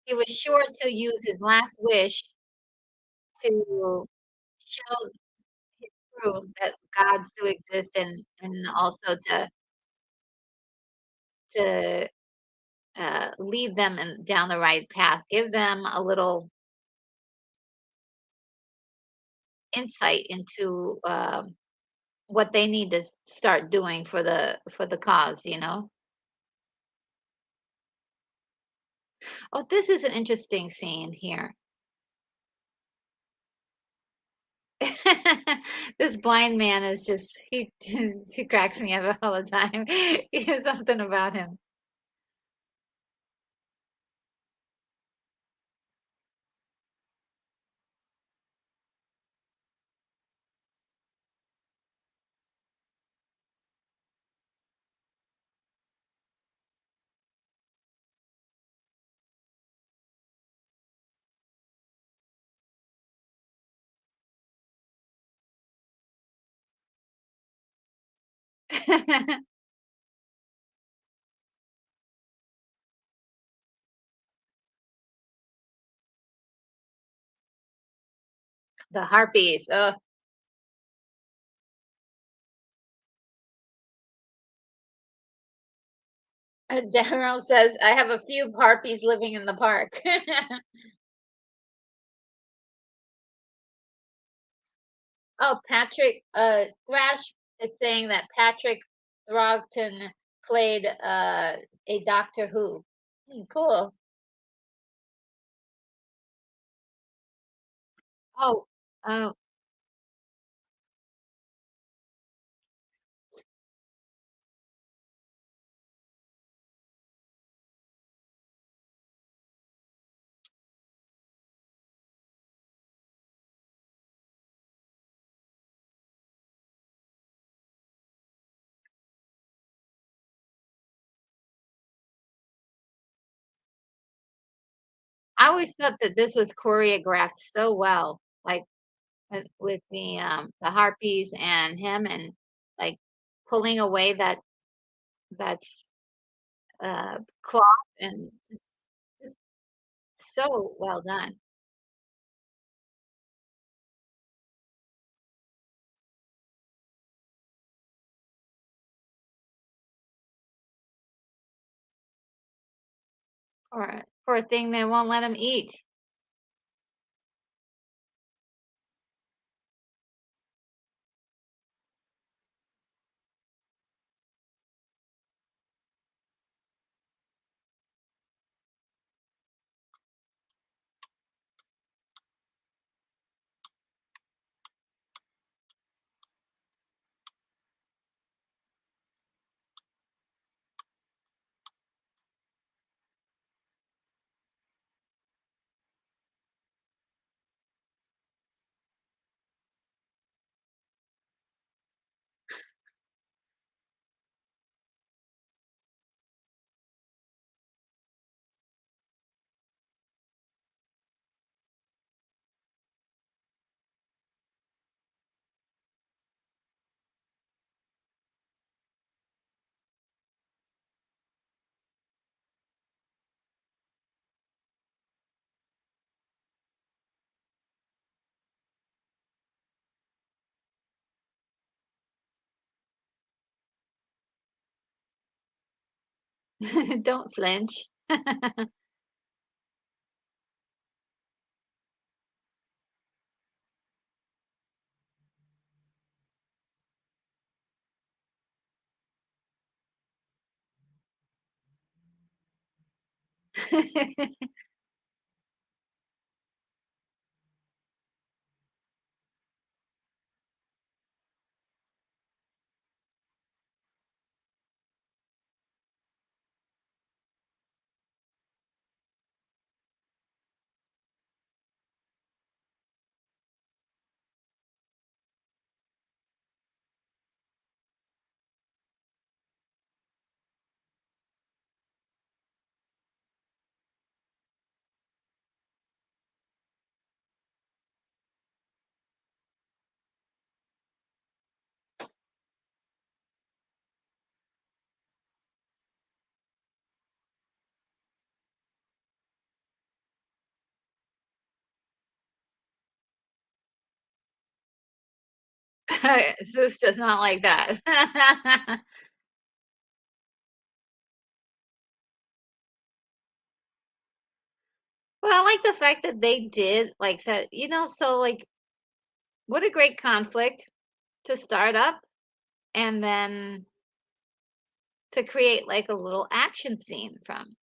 he was sure to use his last wish to show his crew that gods do exist, and also to lead them down the right path, give them a little insight into what they need to start doing for the cause. You know. Oh, this is an interesting scene here. This blind man is just he cracks me up all the time. He has something about him. The harpies. Oh, Daryl says I have a few harpies living in the park. Oh, Patrick Thrash is saying that Patrick Throgton played a Doctor Who. Cool. Oh, oh, I always thought that this was choreographed so well, like with the harpies and him, and like pulling away that's cloth, and just so well done. For a thing they won't let him eat. Don't flinch. Zeus does not like that. Well, I like the fact that they did, like, said, so, like, what a great conflict to start up and then to create, like, a little action scene from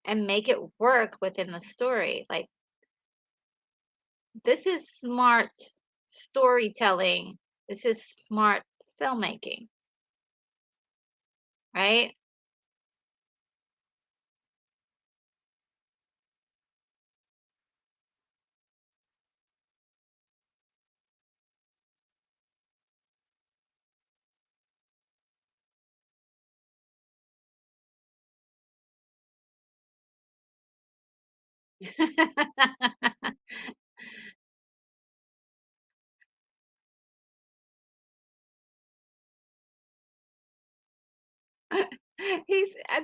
and make it work within the story. Like, this is smart storytelling. This is smart filmmaking, right?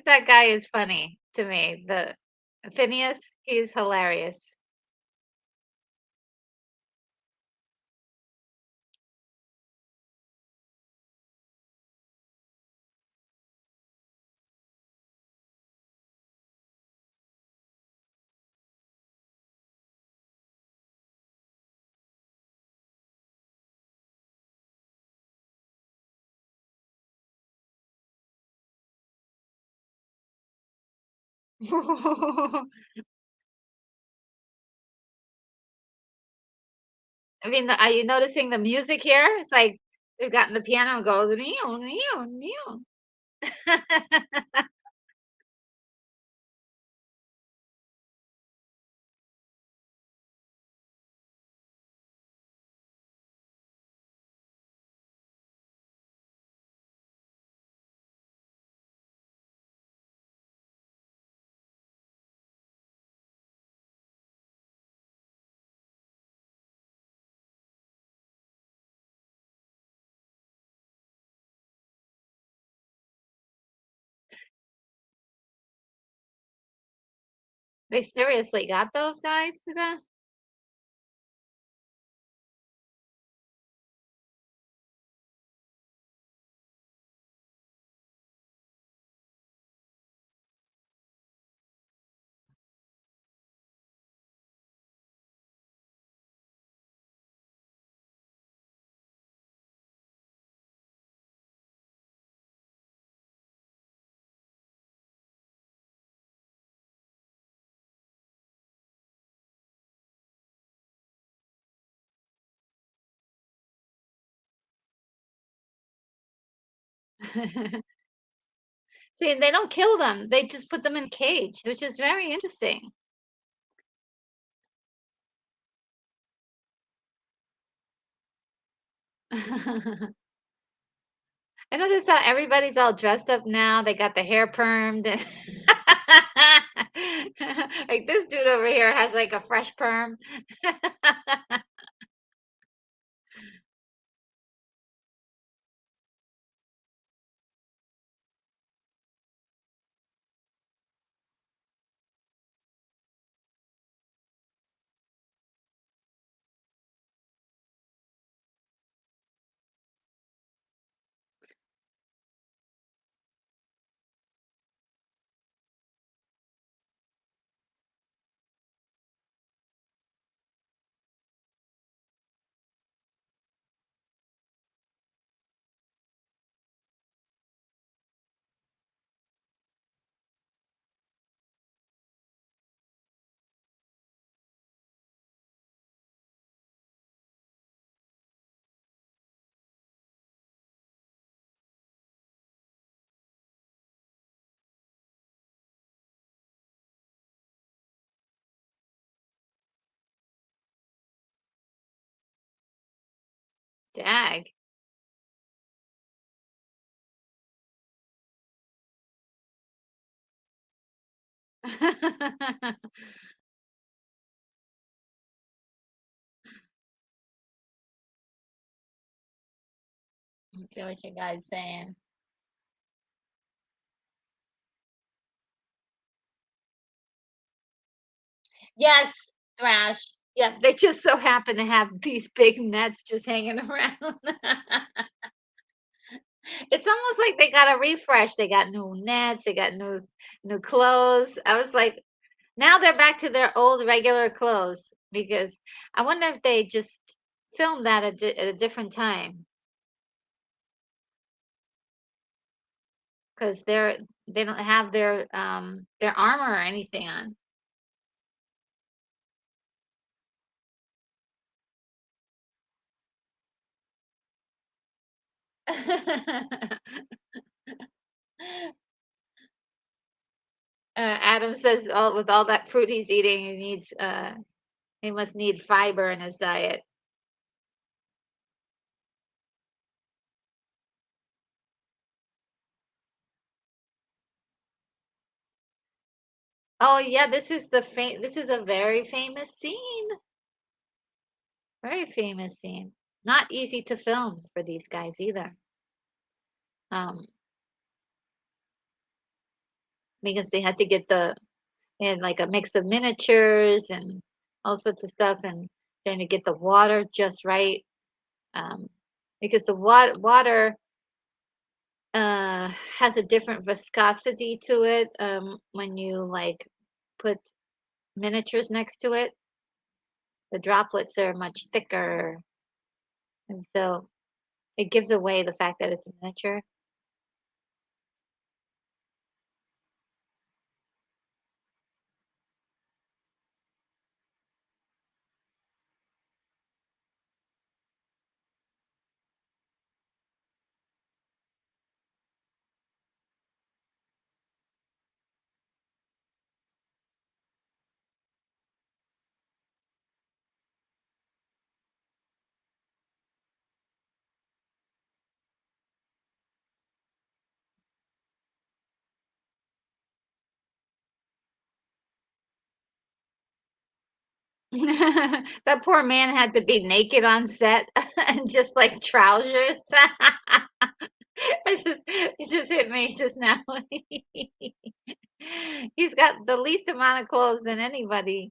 That guy is funny to me. The Phineas, he's hilarious. I mean, are you noticing the music here? It's like they've gotten the piano and goes neo, neo, neo. They seriously got those guys for that? See, they don't kill them. They just put them in a cage, which is very interesting. I noticed how everybody's all dressed up now. They got the hair permed. Like this dude over here has like a fresh perm. Dag. See what you guys saying. Yes, thrash. Yeah, they just so happen to have these big nets just hanging around. It's almost like they got a refresh. They got new nets, they got new clothes. I was like, now they're back to their old regular clothes because I wonder if they just filmed that at a different time because they don't have their armor or anything on. Adam says with all that fruit he's eating, he must need fiber in his diet. Oh yeah, this is a very famous scene. Very famous scene. Not easy to film for these guys either. Um, because they had like a mix of miniatures and all sorts of stuff and trying to get the water just right. Um, because the water has a different viscosity to it when you like put miniatures next to it. The droplets are much thicker, and so it gives away the fact that it's a miniature. That poor man had to be naked on set and just like trousers. It just hit me just now. He's got the least amount of clothes than anybody.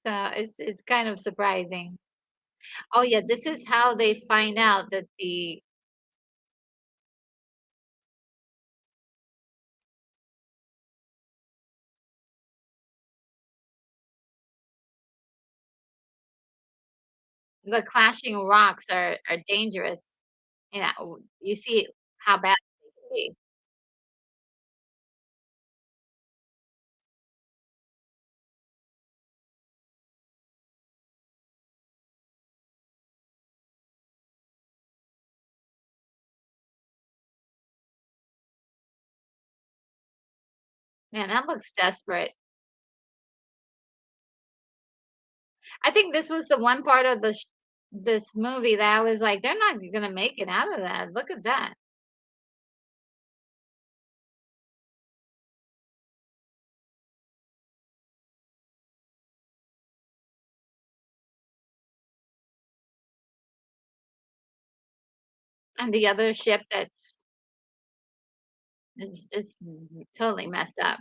So it's kind of surprising. Oh yeah, this is how they find out that the clashing rocks are dangerous. You know, you see how bad they can be. Man, that looks desperate. I think this was the one part of this movie that I was like, they're not gonna make it out of that. Look at that. And the other ship that's is just totally messed up.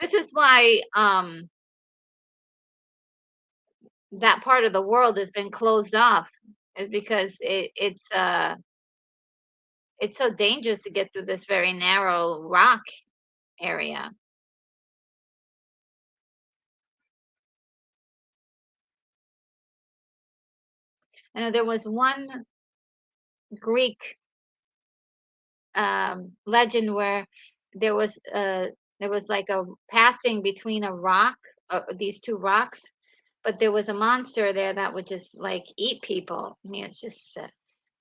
This is why that part of the world has been closed off, is because it's so dangerous to get through this very narrow rock area. I know there was one Greek legend where there was uh there was like a passing between a rock, these two rocks, but there was a monster there that would just like eat people. I mean, it's just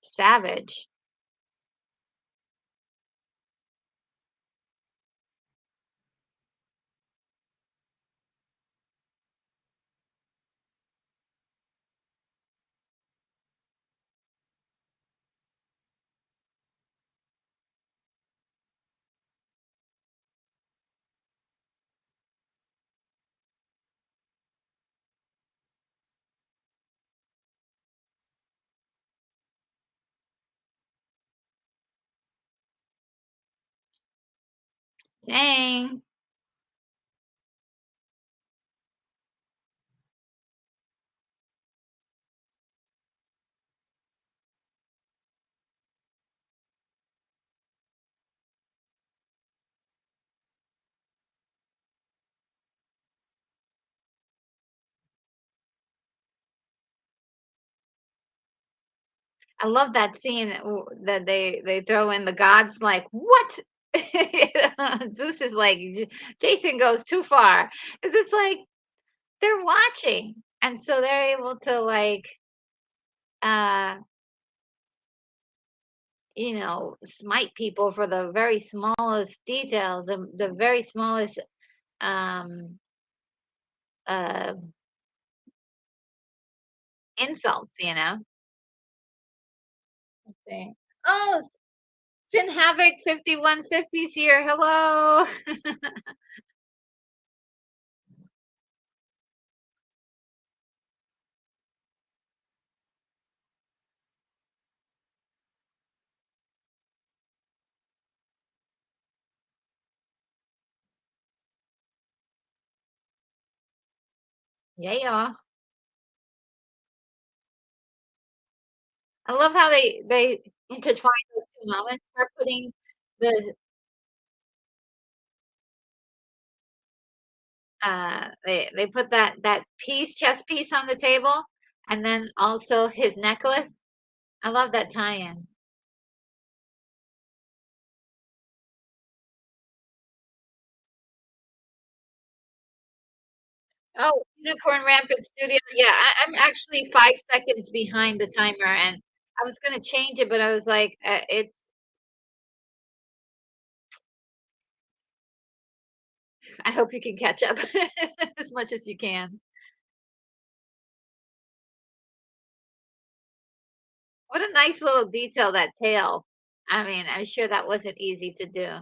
savage. Dang. I love that scene that they throw in the gods like, "What?" You know, Zeus is like, Jason goes too far." 'Cause it's like they're watching, and so they're able to like, uh, smite people for the very smallest details, the very smallest um uh insults, you know. Let's see. Oh, Sin Havoc 5150's here. Hello. Yeah, yeah. I love how they intertwine those 2 moments. They're putting the they put that chess piece on the table, and then also his necklace. I love that tie-in. Oh, Unicorn Rampant Studio. Yeah, I'm actually 5 seconds behind the timer, and I was gonna change it, but I was like, it's I hope you can catch up as much as you can. What a nice little detail, that tail. I mean, I'm sure that wasn't easy to do.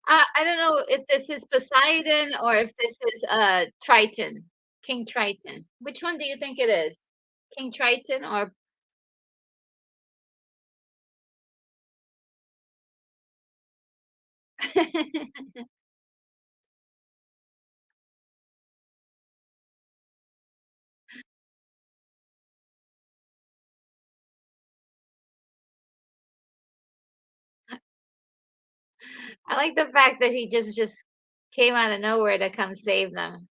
I don't know if this is Poseidon or if this is, Triton, King Triton. Which one do you think it is? King Triton or I like the fact that he just came out of nowhere to come save them.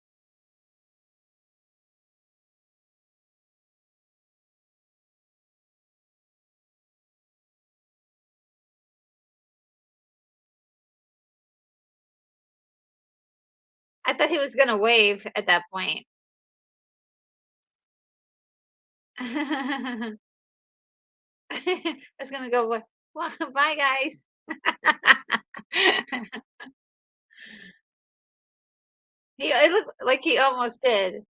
I thought he was gonna wave at that point. I was gonna go, "Well, bye, guys." It looked like he almost did.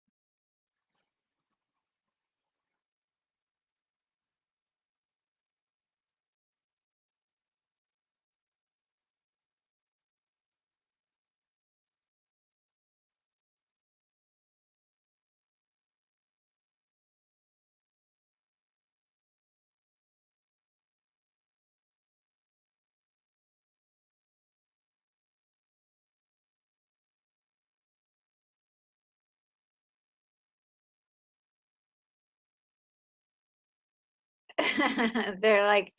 They're like,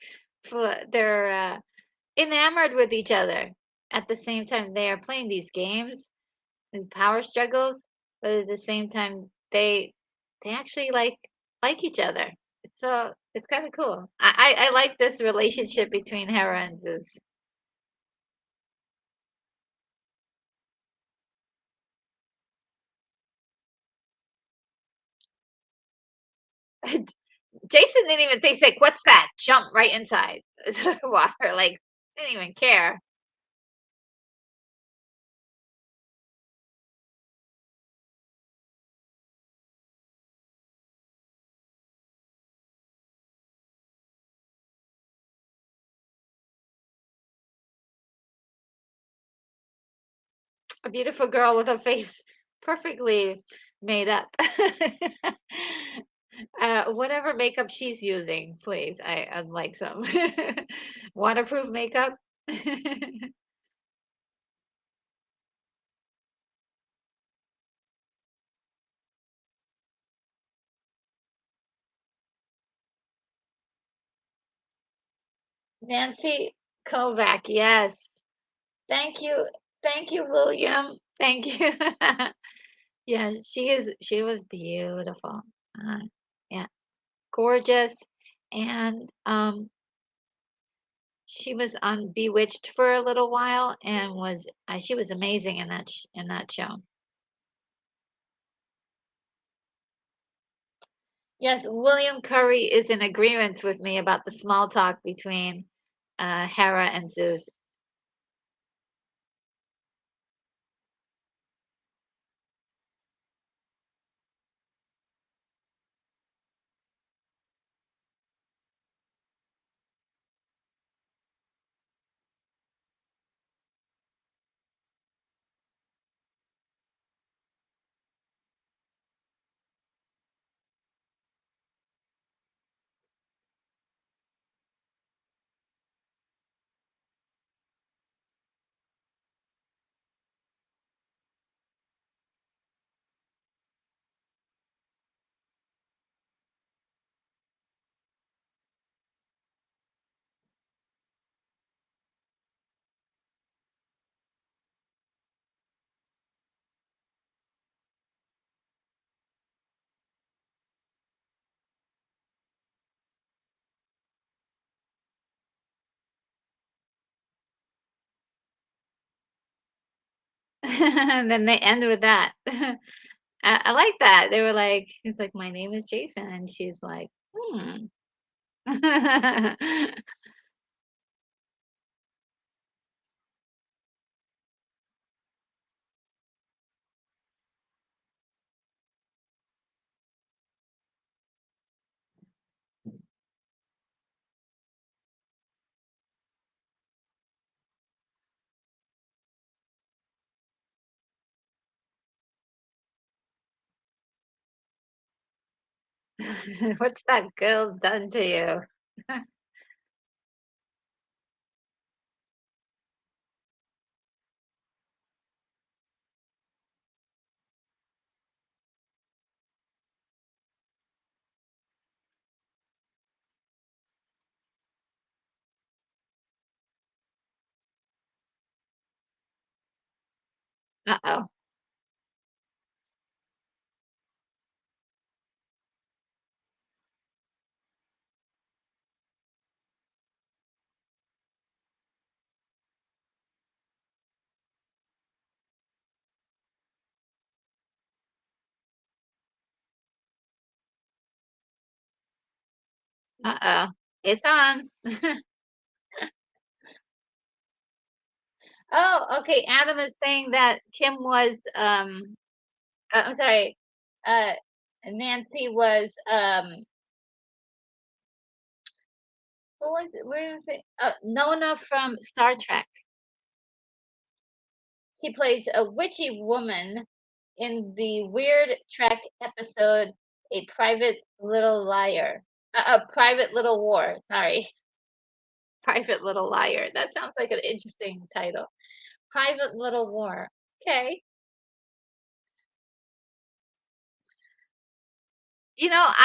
they're enamored with each other. At the same time, they are playing these games, these power struggles, but at the same time, they actually like like each other. So it's kind of cool. I like this relationship between Hera and Zeus. Jason didn't even think, like, what's that? Jump right inside the water. Like, didn't even care. A beautiful girl with a face perfectly made up. Whatever makeup she's using, please. I'd like some waterproof makeup. Nancy Kovac, yes. Thank you. Thank you, William. Thank you. Yeah, she was beautiful. Uh, yeah, gorgeous. And she was on Bewitched for a little while and was she was amazing in in that show. Yes, William Curry is in agreement with me about the small talk between Hera and Zeus. And then they end with that. I like that. They were like, he's like, my name is Jason, and she's like, hmm. What's that girl done to you? Uh-oh. Uh-oh. It's on. Oh, okay. Adam is saying that Kim was I'm sorry. Uh Nancy was who was it? Where was it? Nona from Star Trek. She plays a witchy woman in the Weird Trek episode A Private Little Liar. A Private Little War. Sorry. Private Little Liar. That sounds like an interesting title. Private Little War. Okay.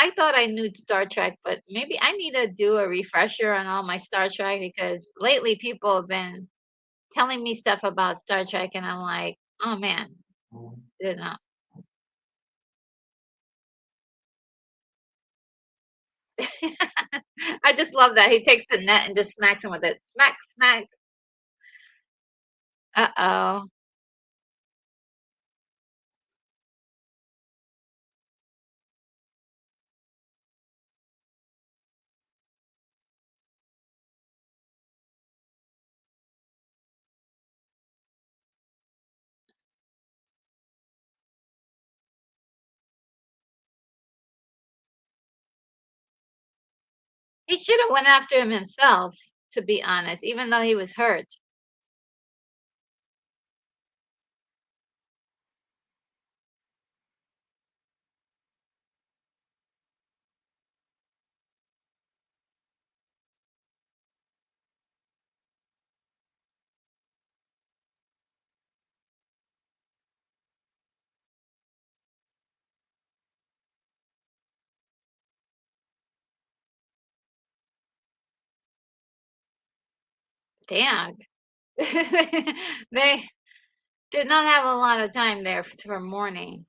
I thought I knew Star Trek, but maybe I need to do a refresher on all my Star Trek because lately people have been telling me stuff about Star Trek, and I'm like, oh man, you know. I just love that. He takes the net and just smacks him with it. Smack, smack. Uh-oh. He should have went after him himself, to be honest, even though he was hurt. Damn. They did not have a lot of time there for mourning.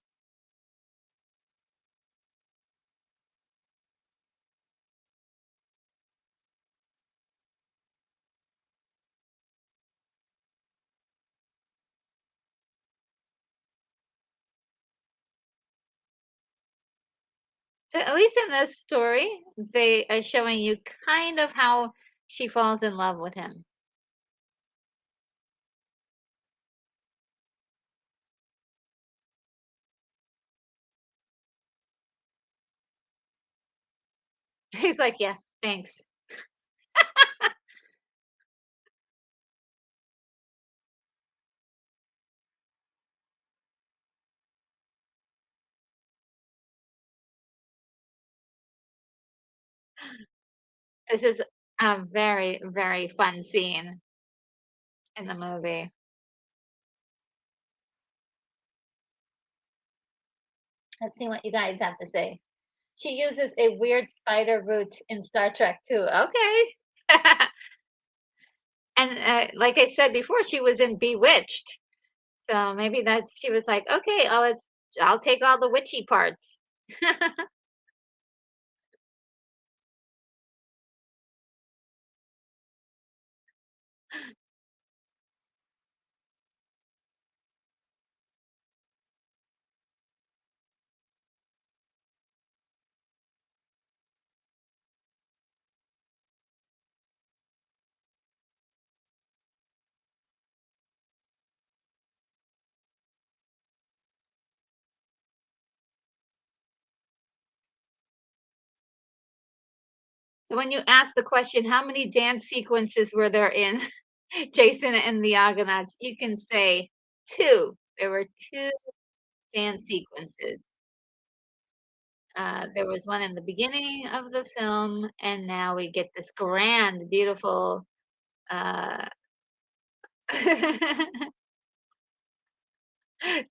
So at least in this story, they are showing you kind of how she falls in love with him. He's like, "Yeah, thanks." This is a very, very fun scene in the movie. Let's see what you guys have to say. She uses a weird spider root in Star Trek too. Okay. And like I said before, she was in Bewitched. So maybe that's she was like, okay, I'll take all the witchy parts. So when you ask the question, how many dance sequences were there in Jason and the Argonauts? You can say two. There were two dance sequences. There was one in the beginning of the film, and now we get this grand, beautiful uh,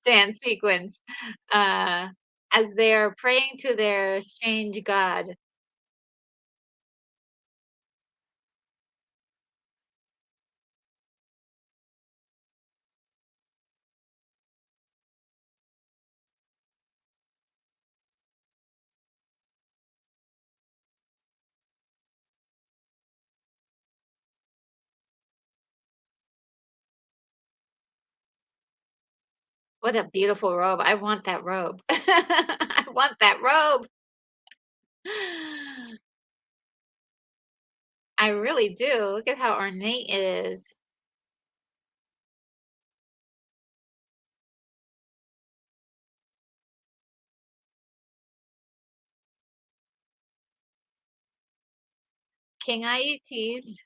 dance sequence uh, as they're praying to their strange god. What a beautiful robe. I want that robe. I want that robe. I really do. Look at how ornate it is. King Aietes.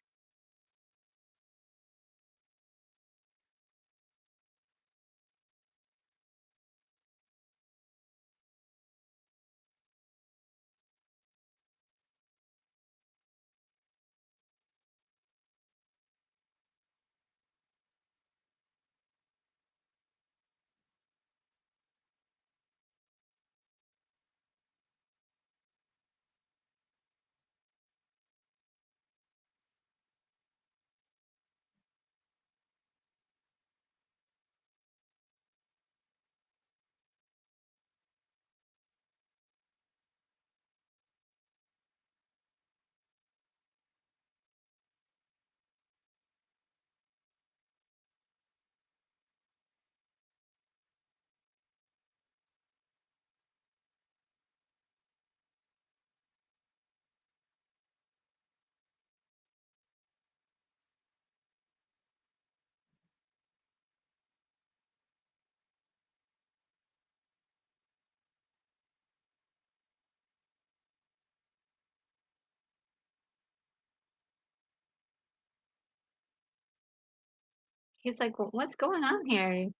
He's like, "Well, what's going on here?"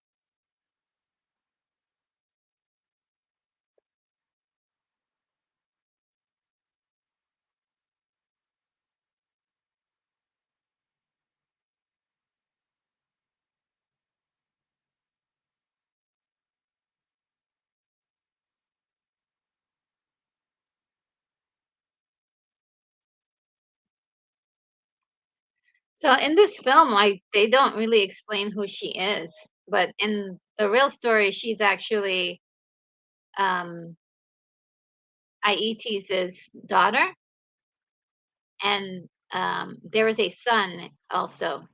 So in this film, like they don't really explain who she is, but in the real story, she's actually um Aeti's daughter, and there is a son also.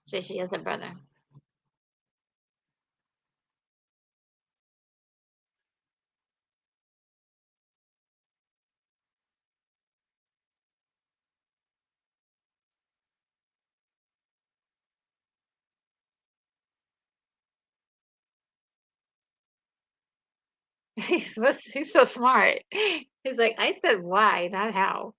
So she has a brother. He's so smart. He's like, I said why, not how.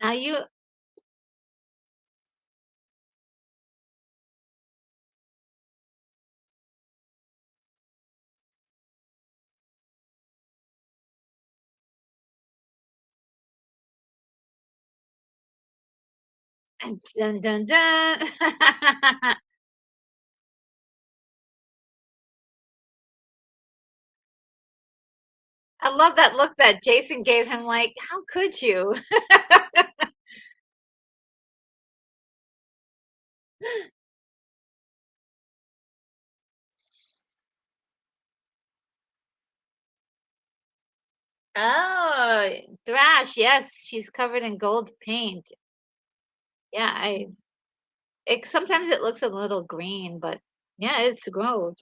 Now you dun dun dun. I love that look that Jason gave him, like, how could you? Oh, Thrash, yes, she's covered in gold paint. Yeah, I it sometimes it looks a little green, but yeah, it's gold.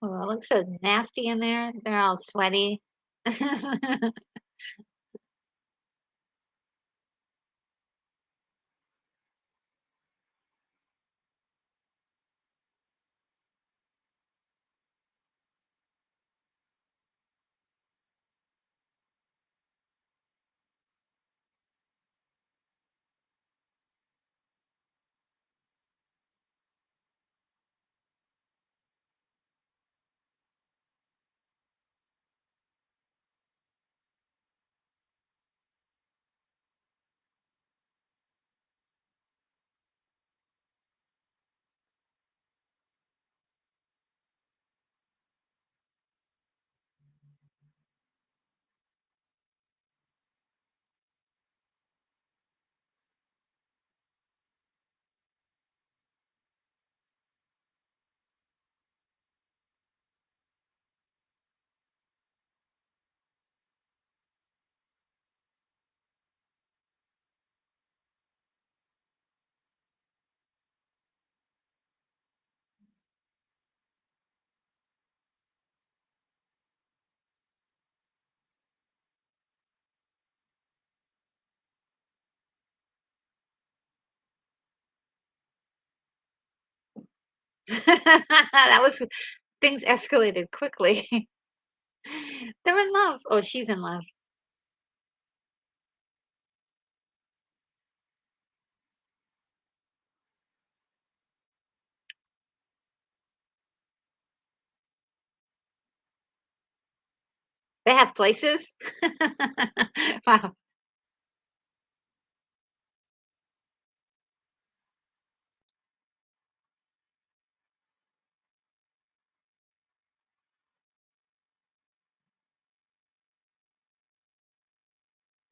Oh, it looks so nasty in there. They're all sweaty. That was things escalated quickly. They're in love. Oh, she's in love. They have places? Wow.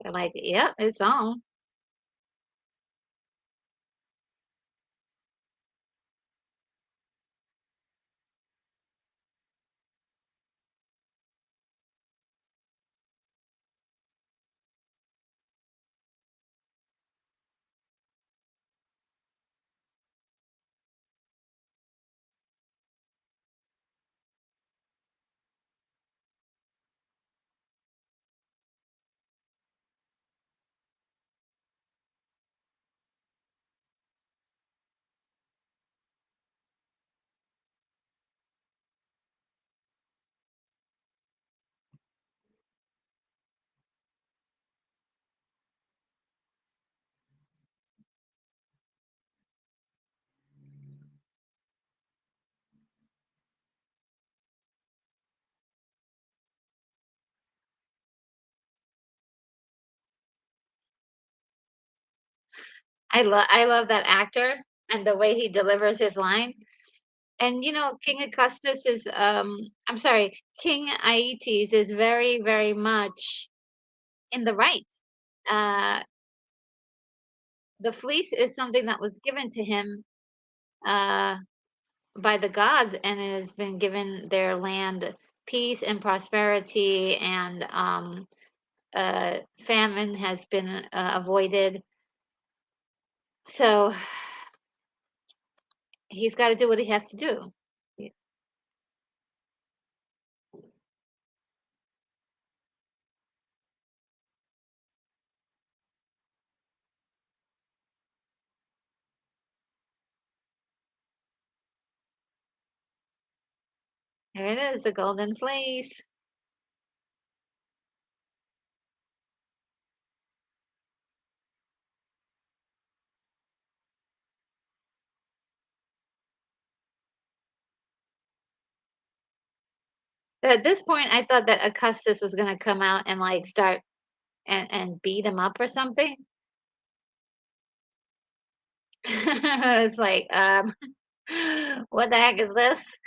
They're like, "Yep, it's on." I love that actor and the way he delivers his line. And, King Augustus is, I'm sorry, King Aetes is very, very much in the right. Uh, the fleece is something that was given to him uh, by the gods, and it has been given their land peace and prosperity, and famine has been avoided. So he's got to do what he has to do. Y- There it is, the golden fleece. At this point, I thought that Augustus was going to come out and like start and beat him up or something. It's like, what the heck is this?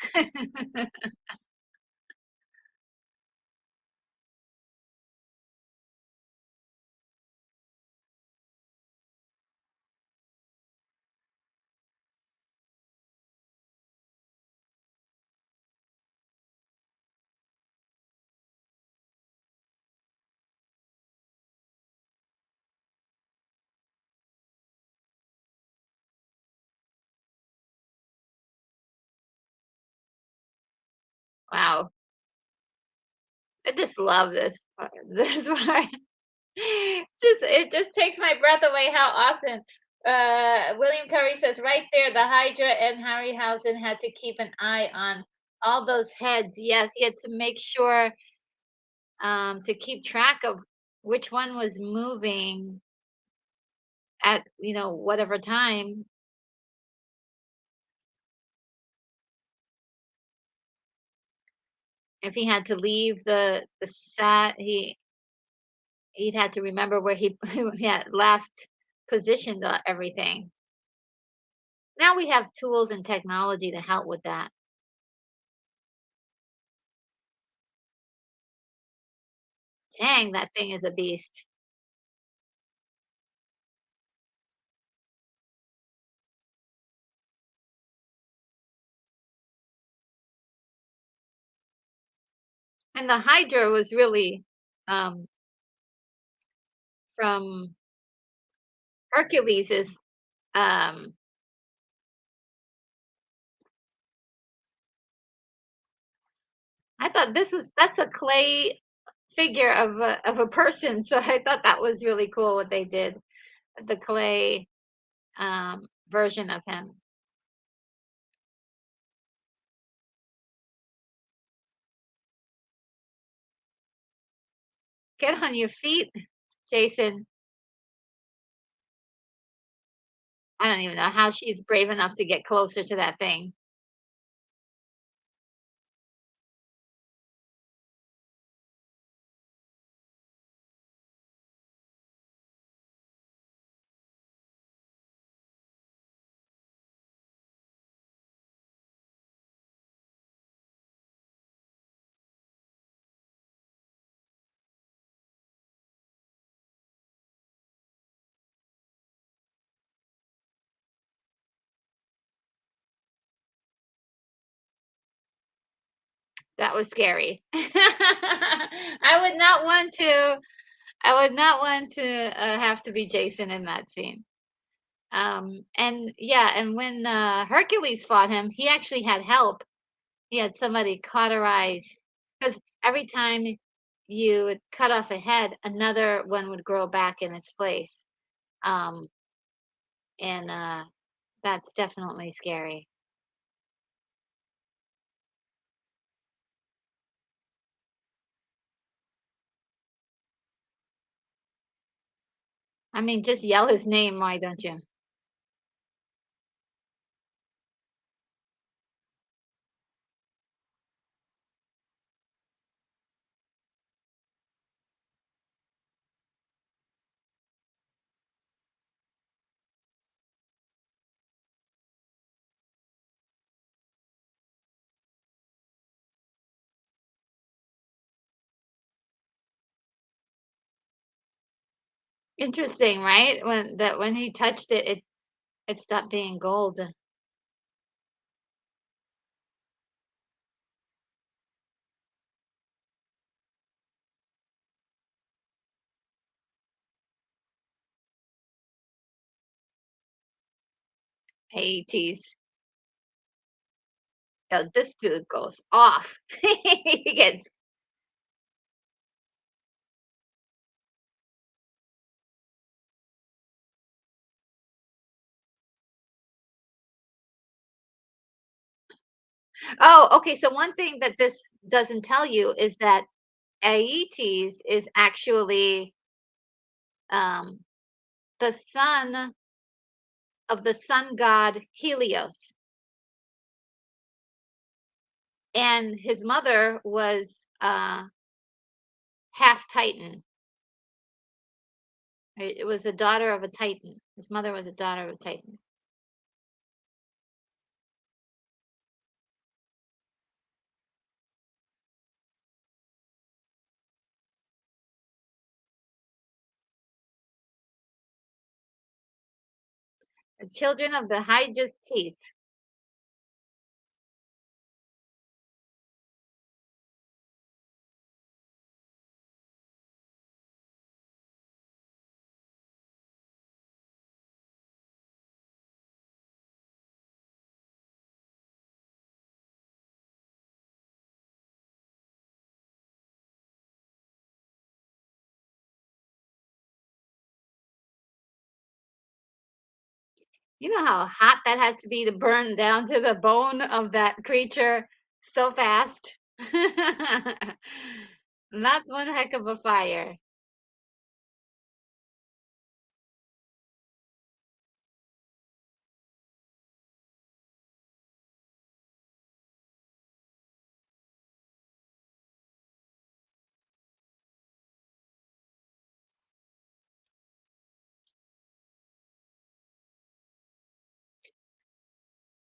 Wow. I just love this part. This part. It just takes my breath away. How awesome. William Curry says right there, the Hydra and Harryhausen had to keep an eye on all those heads. Yes, he had to make sure to keep track of which one was moving at whatever time. If he had to leave the set, he'd had to remember where he he had last positioned everything. Now we have tools and technology to help with that. Dang, that thing is a beast. And the Hydra was really um, from Hercules's. Um, I thought that's a clay figure of a person, so I thought that was really cool what they did. The clay version of him. Get on your feet, Jason. I don't even know how she's brave enough to get closer to that thing. That was scary. I would not want to I would not want to, have to be Jason in that scene. And yeah, and when, Hercules fought him, he actually had help. He had somebody cauterize, because every time you would cut off a head, another one would grow back in its place. Um, and, that's definitely scary. I mean, just yell his name, why don't you? Interesting, right? When he touched it, it stopped being gold. 80s. Oh, this dude goes off. He gets Oh, okay, so one thing that this doesn't tell you is that Aetes is actually, um, the son of the sun god Helios, and his mother was, half Titan. It was a daughter of a Titan. His mother was a daughter of a Titan. The children of the Hydra's teeth. You know how hot that had to be to burn down to the bone of that creature so fast? That's one heck of a fire.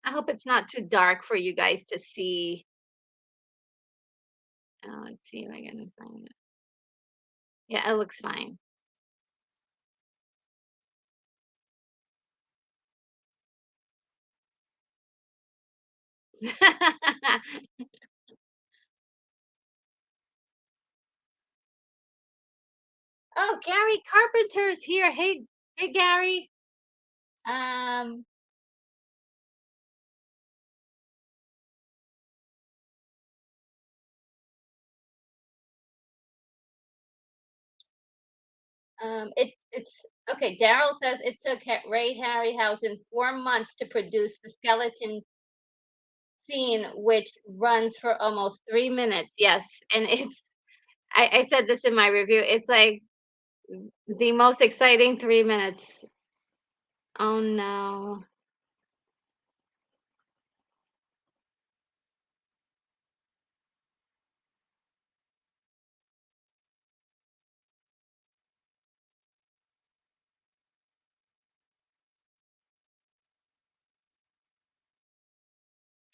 I hope it's not too dark for you guys to see. Let's see if I can find it. Yeah, it looks fine. Oh, Gary Carpenter's here. Hey, Gary. Um, it's okay. Daryl says it took Ray Harryhausen 4 months to produce the skeleton scene, which runs for almost 3 minutes. Yes, and it's I said this in my review. It's like the most exciting 3 minutes. Oh no.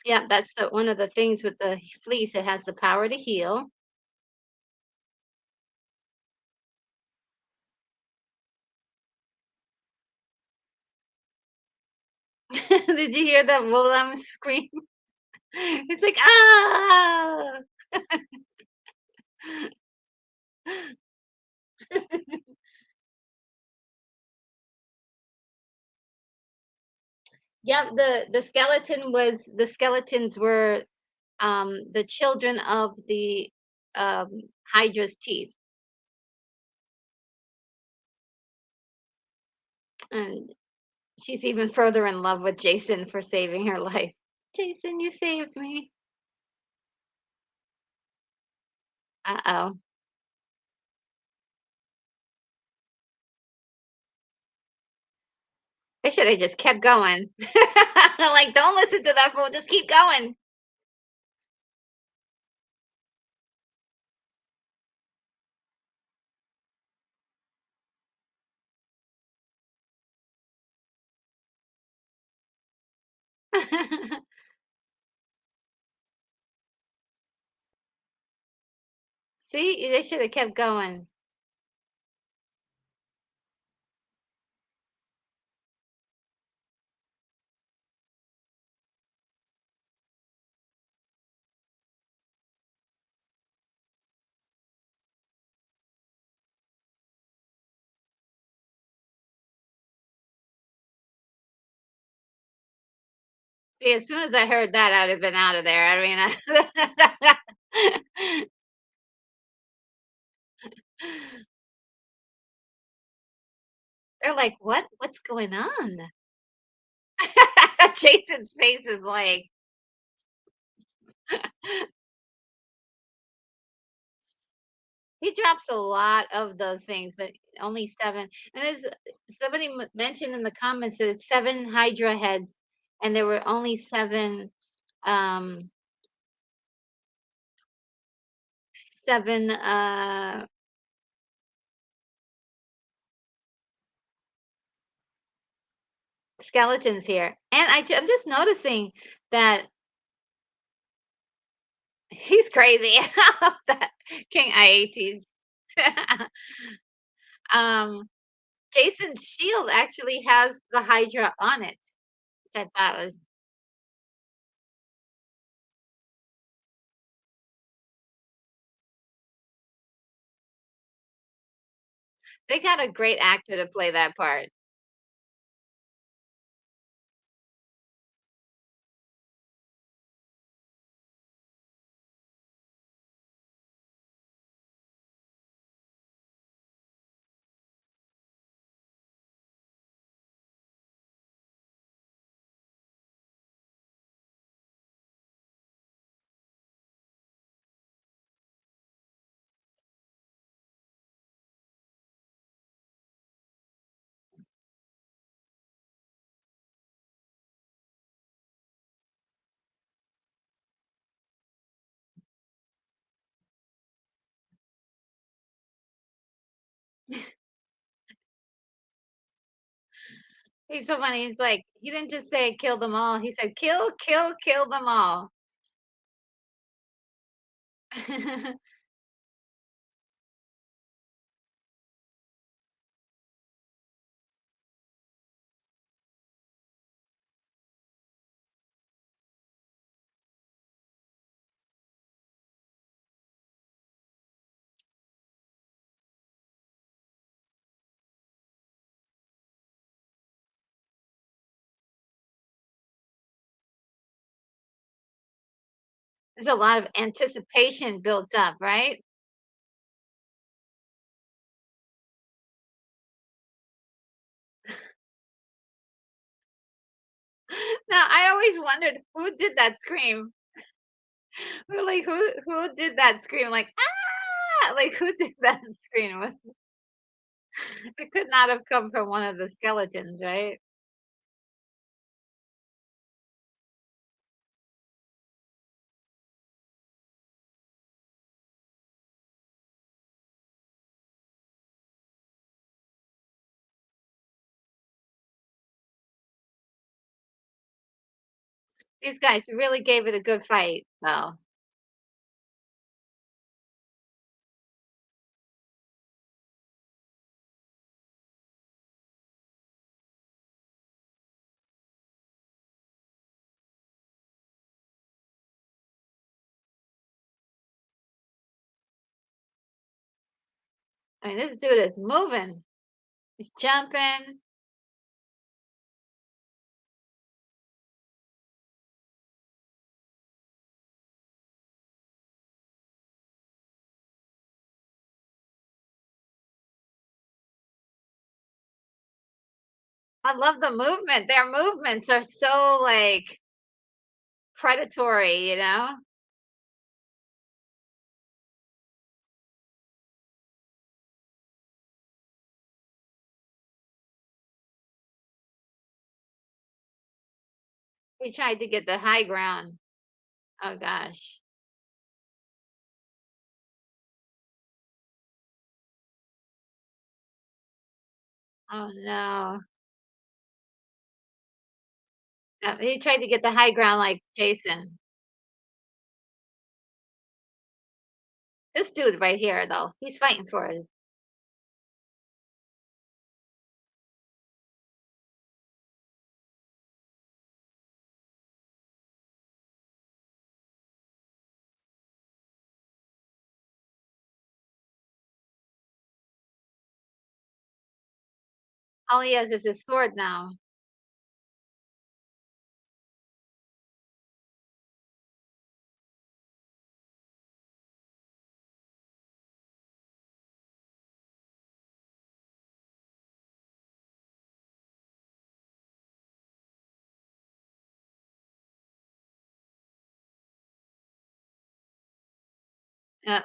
Yeah, that's the one of the things with the fleece. It has the power to heal. Did you hear that Willem scream? He's like, ah. Yeah, the skeletons were the children of the Hydra's teeth. And she's even further in love with Jason for saving her life. Jason, you saved me. Uh-oh. They should have just kept going. Like, don't listen to that fool, just keep going. See, they should have kept going. See, as soon as I heard that, I'd have been out of there. I mean, they're like, "What? What's going on?" Jason's face is like he drops a lot of those things, but only 7. And there's somebody mentioned in the comments that it's 7 Hydra heads, and there were only 7, um, 7 skeletons here. And I'm just noticing that he's crazy. That King IATs. um, Jason's shield actually has the Hydra on it, which I thought was they got a great actor to play that part. He's so funny. He's like, he didn't just say kill them all. He said kill, kill, kill them all. There's a lot of anticipation built up, right? Now I always wondered who did that scream. We're like, who did that scream? Like, ah! that? Like, who did that scream? It could not have come from one of the skeletons, right? These guys really gave it a good fight, though. I mean, this dude is moving. He's jumping. I love the movement. Their movements are so, like, predatory, you know? He tried to get the high ground. Oh gosh. Oh no. He tried to get the high ground like Jason. This dude right here, though, he's fighting for his. All he has is his sword now.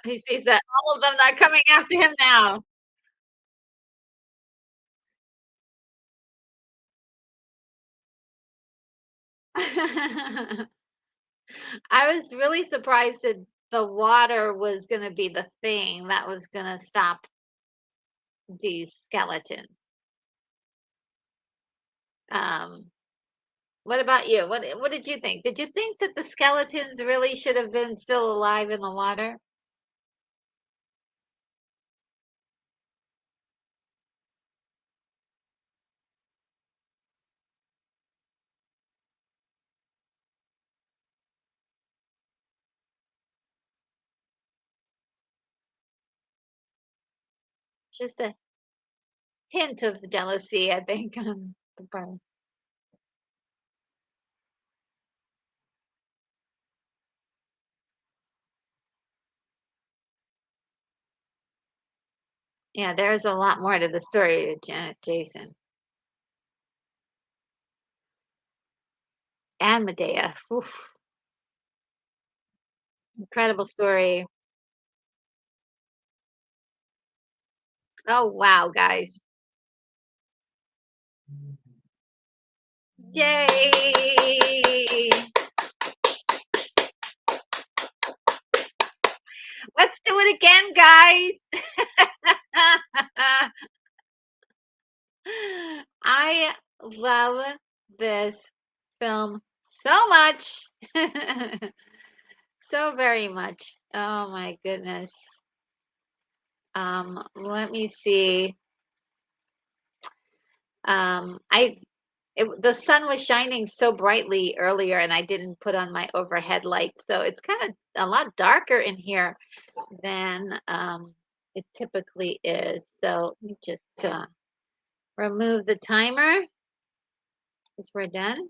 He sees that all of them are coming after him now. I was really surprised that the water was gonna be the thing that was gonna stop these skeletons. Um, what about you? What did you think? Did you think that the skeletons really should have been still alive in the water? Just a hint of jealousy, I think, on the part. Yeah, there's a lot more to the story of Janet Jason and Medea. Oof, incredible story. Oh, wow, guys. Yay! Let's do it again, guys. I love this film so much. So very much. Oh my goodness. Let me see. I the sun was shining so brightly earlier and I didn't put on my overhead lights, so it's kind of a lot darker in here than it typically is. So let me just remove the timer as we're done.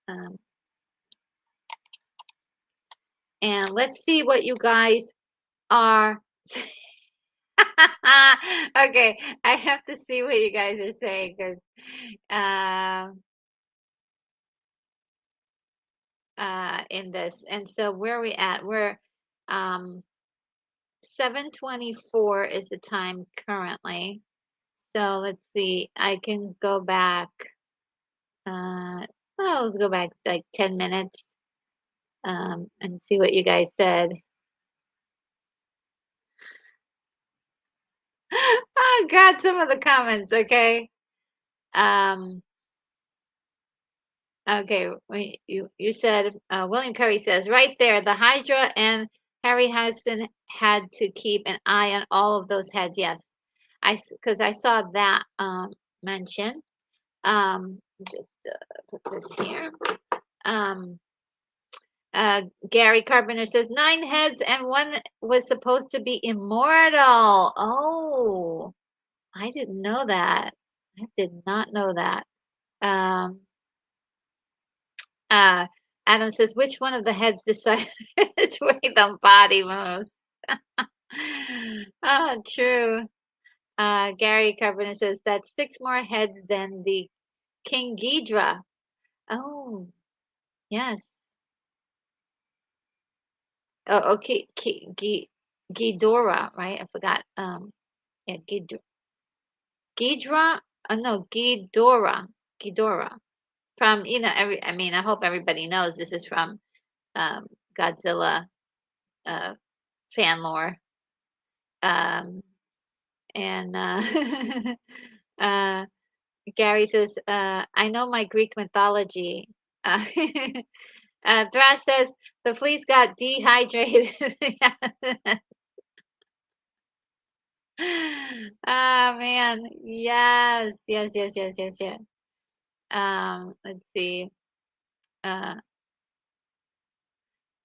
Um, and let's see what you guys are. Okay, I have to see what you guys are saying because um, in this. And so where are we at? We're 7:24 is the time currently. So let's see. I can go back. I'll go back like 10 minutes and see what you guys said. Oh God, some of the comments. Okay. Um, okay. You said William Curry says right there the Hydra and Harryhausen had to keep an eye on all of those heads. Yes, because I saw that mention. Just put this here. Um, Gary Carpenter says 9 heads and one was supposed to be immortal. Oh, I didn't know that. I did not know that. Um, uh, Adam says, which one of the heads decided which way the body moves? Oh, true. Gary Carpenter says that's 6 more heads than the King Ghidra. Oh, yes. Oh, okay. Ghidorah, right? I forgot. Yeah, Ghidra. No, Ghidorah. Ghidorah. From, I mean, I hope everybody knows this is from um, Godzilla uh, fan lore. Um, and uh, Gary says, I know my Greek mythology. Uh, Thrash says, the fleece got dehydrated. Ah, man. Yes, yes, yes, yes, yes, yes. Let's see. Uh,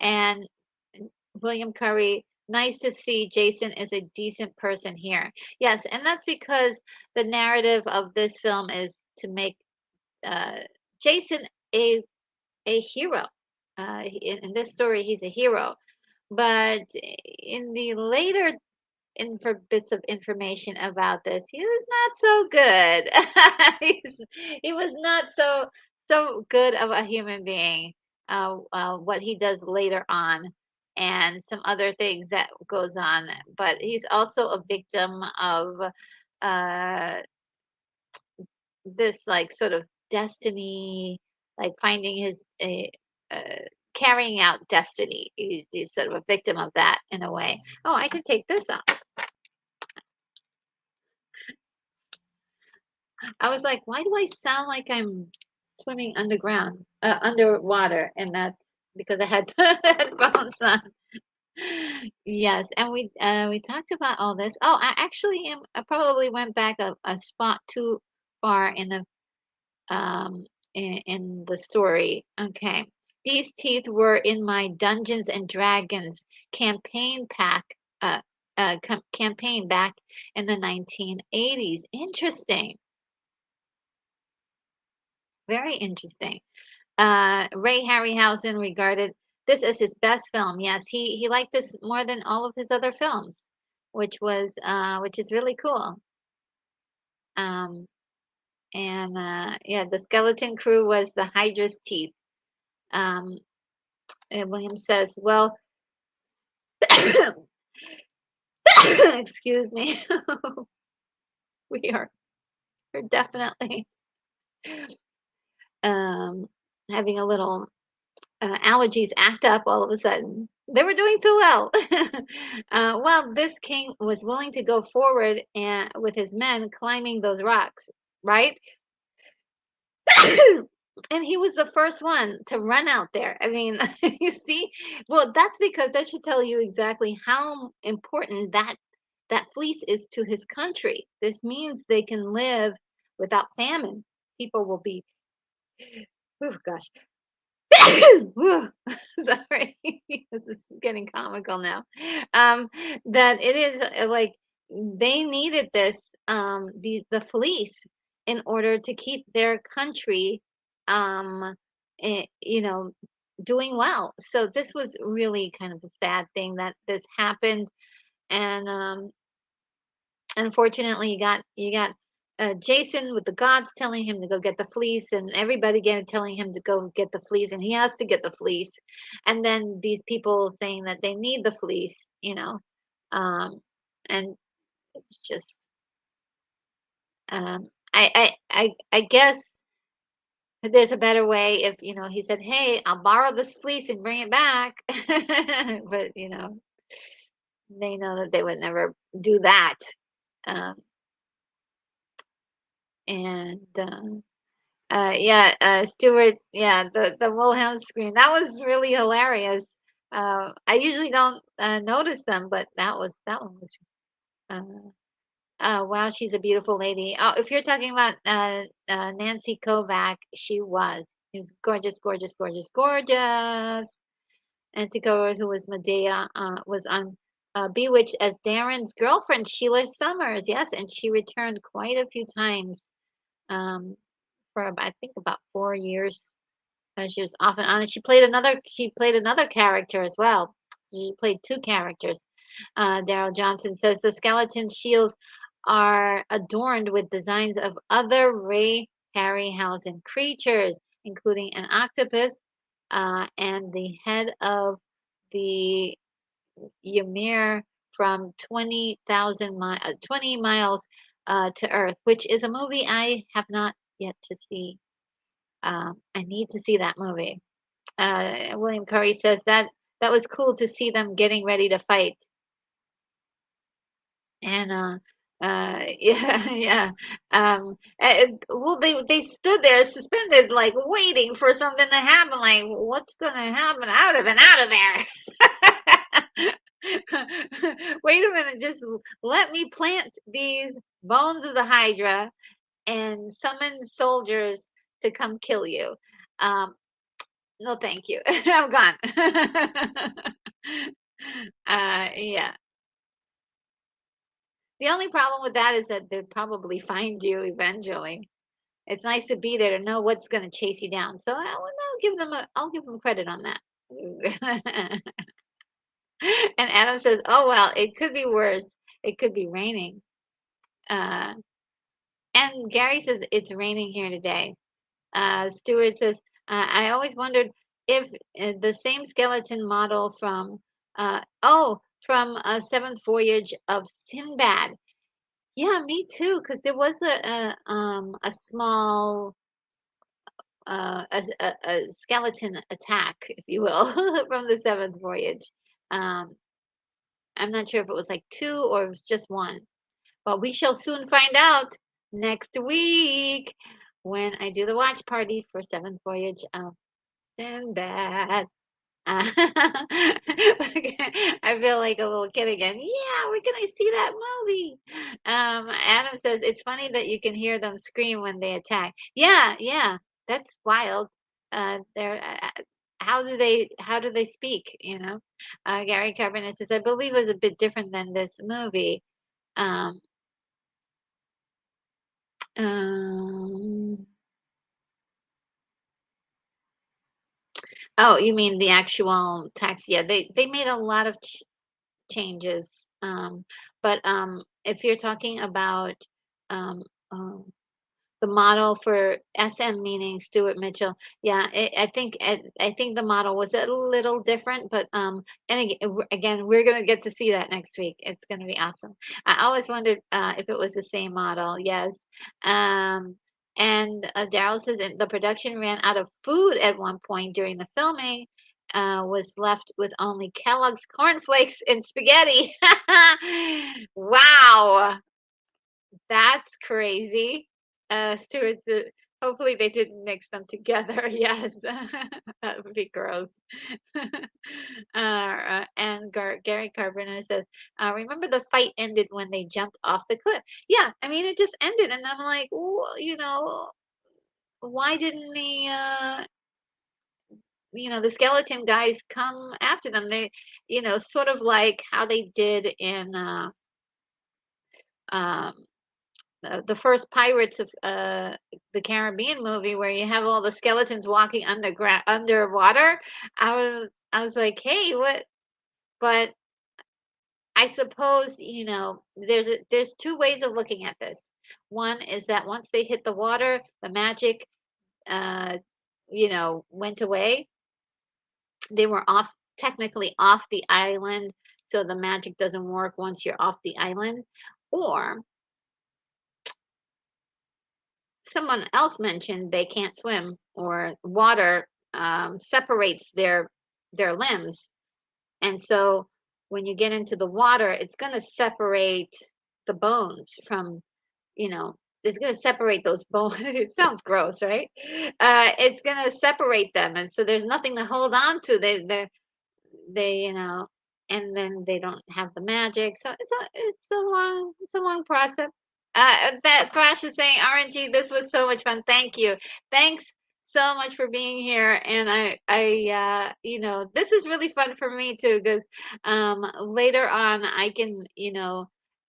and William Curry, nice to see Jason is a decent person here. Yes, and that's because the narrative of this film is to make uh, Jason a hero. In this story, he's a hero. But in the later for bits of information about this, he was not so good. He was not so good of a human being. What he does later on, and some other things that goes on, but he's also a victim of uh, this like sort of destiny, like finding his carrying out destiny. He's sort of a victim of that in a way. Oh, I can take this off. I was like, why do I sound like I'm swimming underground, underwater? And that's because I had headphones on. Yes, and we talked about all this. Oh, I actually am. I probably went back a spot too far um in the story. Okay, these teeth were in my Dungeons and Dragons campaign pack. Campaign back in the 1980s. Interesting. Very interesting. Ray Harryhausen regarded this as his best film. Yes, he liked this more than all of his other films, which is really cool. Um, and yeah, the skeleton crew was the Hydra's teeth. Um, and William says, "Well, excuse me, we are we're definitely um, having a little allergies act up all of a sudden. They were doing so well. Well, this king was willing to go forward and with his men climbing those rocks, right? And he was the first one to run out there. I mean, you see, well, that's because that should tell you exactly how important that fleece is to his country. This means they can live without famine. People will be, oh gosh, Woo, sorry, this is getting comical now. Um, that it is like they needed the fleece in order to keep their country, um, doing well. So this was really kind of a sad thing that this happened, and unfortunately, you got Jason with the gods telling him to go get the fleece, and everybody again telling him to go get the fleece, and he has to get the fleece. And then these people saying that they need the fleece, Um, and it's just, I guess there's a better way if, he said, "Hey, I'll borrow this fleece and bring it back." But, they know that they would never do that. Um, and yeah, Stewart, yeah, the Wilhelm scream, that was really hilarious. I usually don't notice them, but that one was. Uh, wow, she's a beautiful lady. Oh, if you're talking about Nancy Kovac, she was gorgeous, gorgeous, gorgeous, gorgeous. Antigua, who was Medea, was on Bewitched as Darren's girlfriend, Sheila Summers. Yes, and she returned quite a few times um, for I think about 4 years. She was off and on. And She played another character as well. She played two characters. Daryl Johnson says the skeleton shields are adorned with designs of other Ray Harryhausen creatures, including an octopus and the head of the Ymir from 20 miles to Earth, which is a movie I have not yet to see. I need to see that movie. William Curry says that was cool to see them getting ready to fight. And yeah, yeah. Well, they stood there suspended, like waiting for something to happen. Like, what's gonna happen? I would have been out of there. Wait a minute, just let me plant these bones of the Hydra and summon soldiers to come kill you. Um, no, thank you. I'm gone. Yeah. The only problem with that is that they'd probably find you eventually. It's nice to be there to know what's going to chase you down. So I'll give them credit on that. And Adam says, "Oh well, it could be worse. It could be raining." Uh, and Gary says it's raining here today. Stewart says, "I always wondered if the same skeleton model from a seventh voyage of Sinbad." Yeah, me too, because there was a small a skeleton attack, if you will, from the seventh voyage. Um, I'm not sure if it was like two or it was just one, but we shall soon find out next week when I do the watch party for seventh voyage of Sinbad. I feel like a little kid again. Yeah, we're gonna see that movie. Adam says it's funny that you can hear them scream when they attack. Yeah, yeah, that's wild. They're how do they speak? Gary Carbonet says I believe it was a bit different than this movie. Um, um, oh, you mean the actual text? Yeah, they made a lot of changes. But if you're talking about um, um, the model for SM meaning Stuart Mitchell, yeah, I think the model was a little different, but and again, we're gonna get to see that next week. It's gonna be awesome. I always wondered if it was the same model. Yes. Um, and Daryl says the production ran out of food at one point during the filming. Was left with only Kellogg's cornflakes and spaghetti. Wow, that's crazy. Stuart said, hopefully they didn't mix them together. Yes, that would be gross. And Gary Carpenter says, remember the fight ended when they jumped off the cliff. Yeah, I mean, it just ended. And I'm like, well, why didn't the skeleton guys come after them? They, sort of like how they did in um, the first Pirates of the Caribbean movie where you have all the skeletons walking underwater. I was like, hey, what? But I suppose, there's two ways of looking at this. One is that once they hit the water, the magic, uh, went away. They were technically off the island. so the magic doesn't work once you're off the island. Or someone else mentioned they can't swim, or water separates their limbs, and so when you get into the water, it's going to separate the bones from, you know, it's going to separate those bones. It sounds gross, right? It's going to separate them, and so there's nothing to hold on to. They, and then they don't have the magic. So it's a long process. That Crash is saying, RNG, this was so much fun. Thank you. Thanks so much for being here. And this is really fun for me too, because later on I can,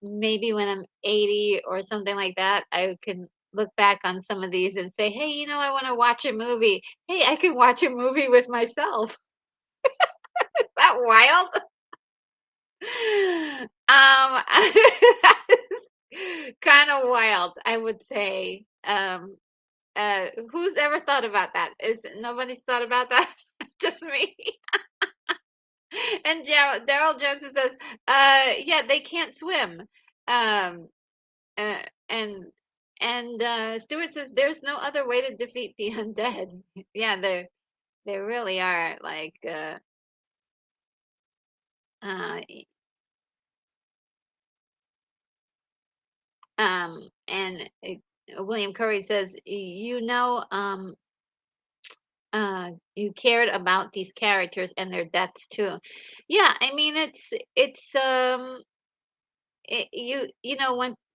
maybe when I'm 80 or something like that, I can look back on some of these and say, hey, I want to watch a movie. Hey, I can watch a movie with myself. Is that wild? Kind of wild, I would say. Who's ever thought about that? Is nobody's thought about that? Just me. And Daryl Johnson says, yeah, they can't swim. Um, uh, and Stewart says there's no other way to defeat the undead. Yeah, they really are like uh and William Curry says, you cared about these characters and their deaths too. Yeah, I mean,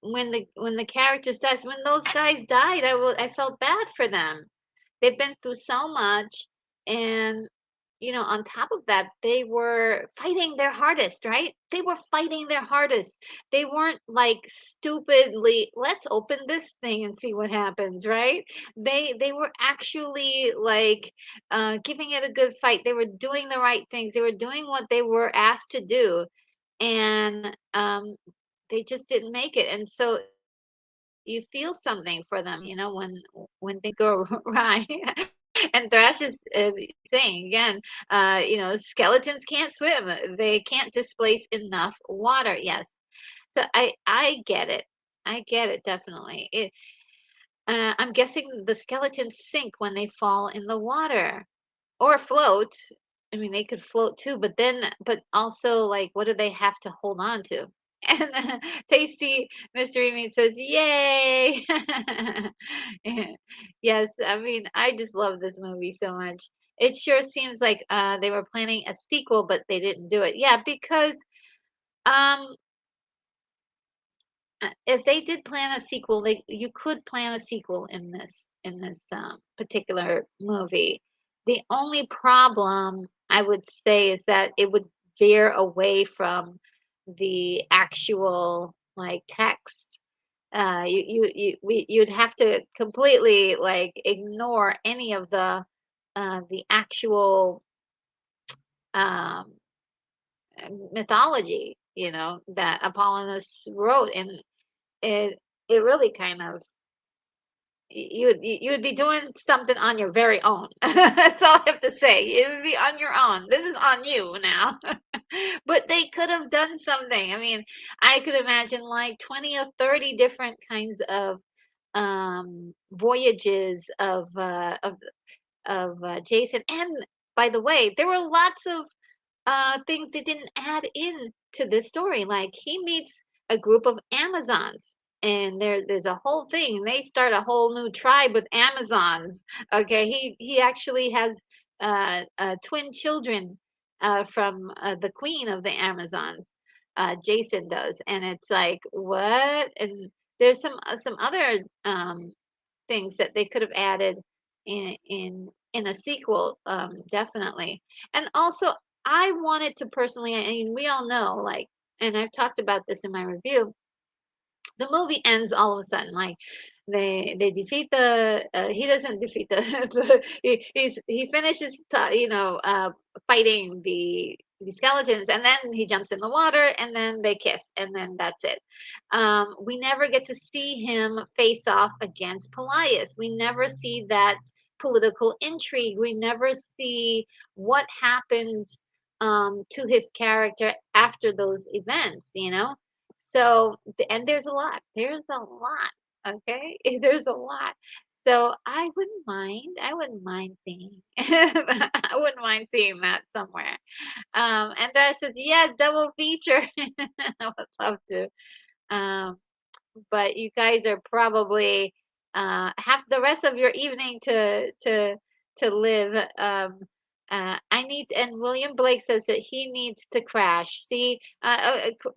when the characters dies, when those guys died, I felt bad for them. They've been through so much, and on top of that, they were fighting their hardest, right? They were fighting their hardest. They weren't like stupidly, let's open this thing and see what happens, right? They were actually like giving it a good fight. They were doing the right things. They were doing what they were asked to do, and they just didn't make it. And so you feel something for them, when things go awry. And Thrash is saying again, skeletons can't swim. They can't displace enough water. Yes. So I get it. I get it definitely. I'm guessing the skeletons sink when they fall in the water or float. I mean, they could float too, but also, like, what do they have to hold on to? And Tasty Mystery Meat says, "Yay!" Yes, I mean, I just love this movie so much. It sure seems like they were planning a sequel, but they didn't do it. Yeah, because um, if they did plan a sequel, you could plan a sequel in this particular movie. The only problem I would say is that it would veer away from the actual like text. You'd have to completely like ignore any of the actual um mythology, that Apollonius wrote, and it really kind of you would be doing something on your very own. That's all I have to say. It would be on your own. This is on you now. But they could have done something. I mean, I could imagine like 20 or 30 different kinds of voyages of Jason. And by the way, there were lots of things they didn't add in to this story. Like he meets a group of Amazons, and there's a whole thing. They start a whole new tribe with Amazons. Okay, he actually has twin children from the queen of the Amazons. Jason does, and it's like what? And there's some other things that they could have added in a sequel, definitely. And also, I wanted to personally, I mean, we all know, like, and I've talked about this in my review, the movie ends all of a sudden like they defeat the he doesn't defeat the, he finishes fighting the skeletons, and then he jumps in the water, and then they kiss, and then that's it. We never get to see him face off against Polias. We never see that political intrigue. We never see what happens to his character after those events, you know? So, and there's a lot. There's a lot. Okay? There's a lot. So I wouldn't mind seeing, I wouldn't mind seeing that somewhere. And Dash says, yeah, double feature. I would love to. Um, but you guys are probably have the rest of your evening to live. I need, and William Blake says that he needs to crash. See,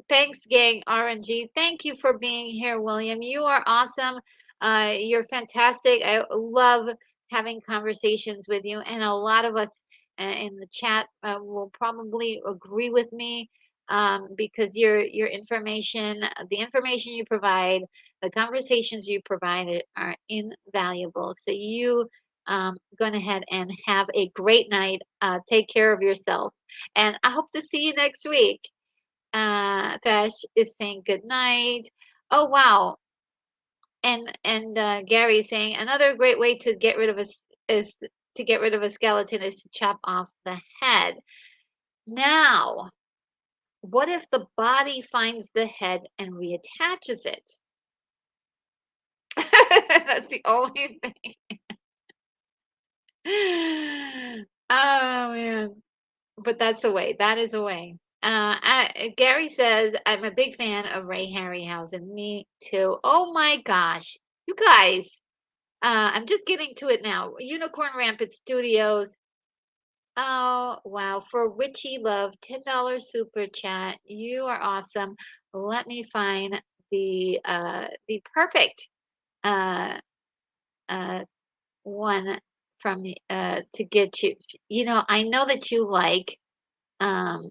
thanks, gang RNG. Thank you for being here, William. You are awesome. You're fantastic. I love having conversations with you, and a lot of us in the chat will probably agree with me because your information, the information you provide, the conversations you provide are invaluable. So you go ahead and have a great night. Take care of yourself, and I hope to see you next week. Tash is saying good night. Oh wow, and Gary is saying another great way to get rid of is to get rid of a skeleton is to chop off the head. Now, what if the body finds the head and reattaches it? That's the only thing. Oh man. But that's a way. That is a way. Gary says, I'm a big fan of Ray Harryhausen. Me too. Oh my gosh. You guys, I'm just getting to it now. Unicorn Rampant Studios. Oh, wow. For Witchy Love, $10 super chat. You are awesome. Let me find the perfect uh uh one from to get you. I know that you like um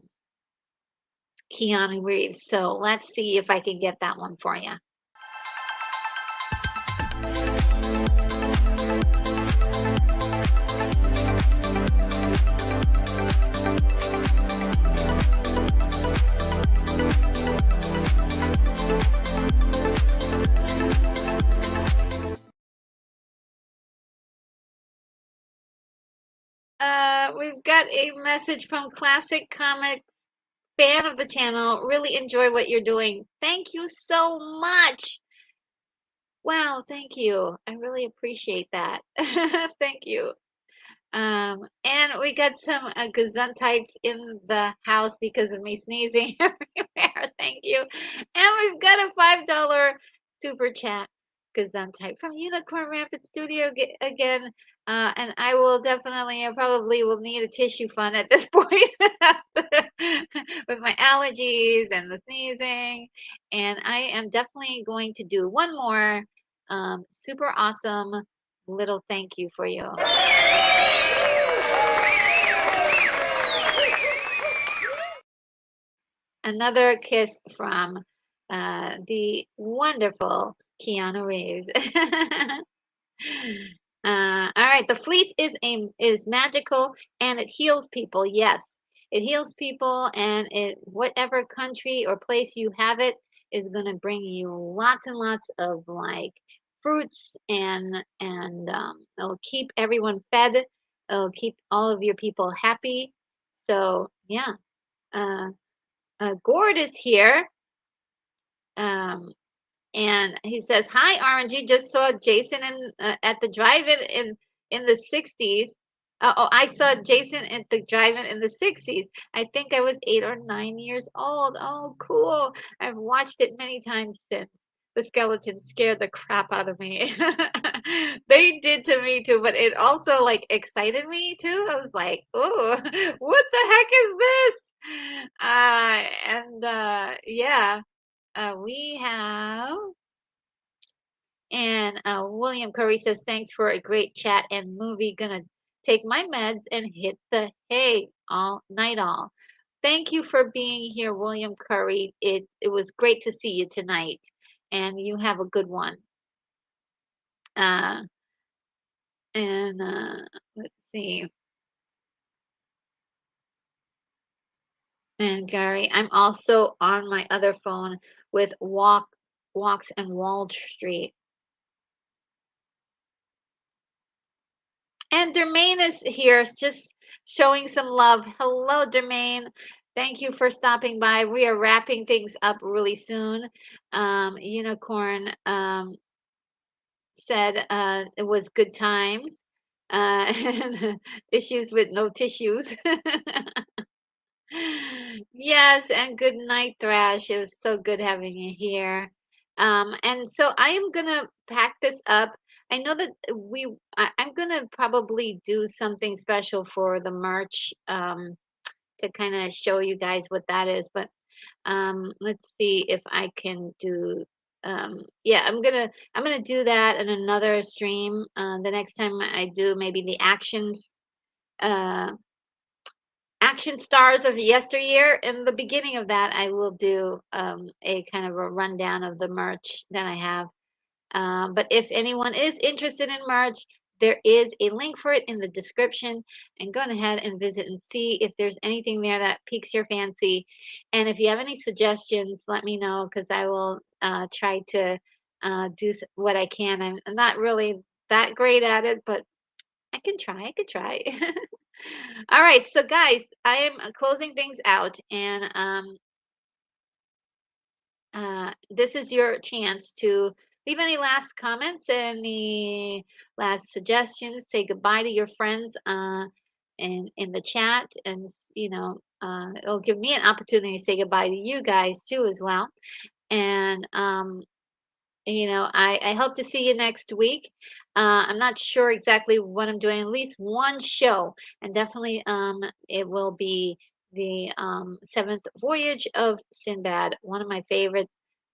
Keanu Reeves, so let's see if I can get that one for you. We've got a message from Classic Comics, fan of the channel. Really enjoy what you're doing. Thank you so much. Wow, thank you. I really appreciate that. Thank you. And we got some gesundheits in the house because of me sneezing everywhere. Thank you. And we've got a $5 super chat gesundheit from Unicorn Rampant Studio again. And I will definitely, I probably will need a tissue fund at this point with my allergies and the sneezing. And I am definitely going to do one more super awesome little thank you for you. Another kiss from the wonderful Keanu Reeves. All right, the fleece is magical and it heals people. Yes, it heals people, and it whatever country or place you have it is going to bring you lots and lots of like fruits and it'll keep everyone fed. It'll keep all of your people happy. So yeah. Uh, Gord is here. Um, and he says, "Hi, RNG. Just saw Jason at the drive-in in the '60s. Oh, I saw Jason at the drive-in in the '60s. I think I was 8 or 9 years old. Oh, cool. I've watched it many times since. The skeleton scared the crap out of me. They did to me too, but it also like excited me too. I was like, oh, what the heck is this? And yeah, we have, and William Curry says, thanks for a great chat and movie. Gonna take my meds and hit the hay all night all. Thank you for being here, William Curry. It was great to see you tonight, and you have a good one. Uh, and let's see. And Gary, I'm also on my other phone with Walks and Wall Street. And Dermain is here. Just showing some love. Hello, Jermaine. Thank you for stopping by. We are wrapping things up really soon. Unicorn said it was good times. And issues with no tissues. Yes, and good night, Thrash. It was so good having you here. And so I am gonna pack this up. I know that I'm gonna probably do something special for the merch, to kind of show you guys what that is. But let's see if I can do. Yeah, I'm gonna do that in another stream. The next time I do maybe the uh action stars of yesteryear. In the beginning of that, I will do a kind of a rundown of the merch that I have. But if anyone is interested in merch, there is a link for it in the description, and go ahead and visit and see if there's anything there that piques your fancy. And if you have any suggestions, let me know, because I will try to do what I can. I'm not really that great at it, but I could try. All right, so guys, I am closing things out, and this is your chance to leave any last comments, any last suggestions, say goodbye to your friends in the chat, and it'll give me an opportunity to say goodbye to you guys too as well. And I hope to see you next week. I'm not sure exactly what I'm doing, at least one show, and definitely it will be the Seventh Voyage of Sinbad, one of my favorite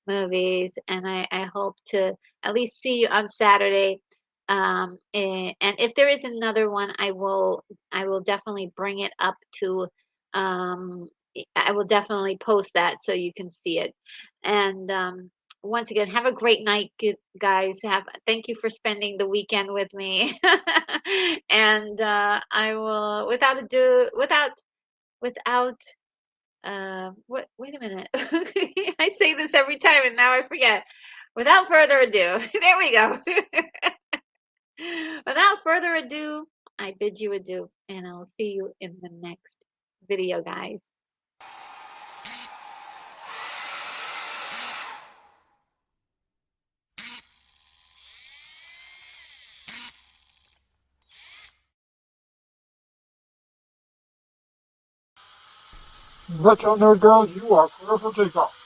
movies, and I hope to at least see you on Saturday. And if there is another one, I will definitely bring it up to um, I will definitely post that so you can see it. And once again, have a great night, guys. Thank you for spending the weekend with me. And I will, without wait a minute. I say this every time and now I forget. Without further ado, there we go. Without further ado, I bid you adieu, and I'll see you in the next video, guys. Retro Nerd Girl, you are clear for takeoff.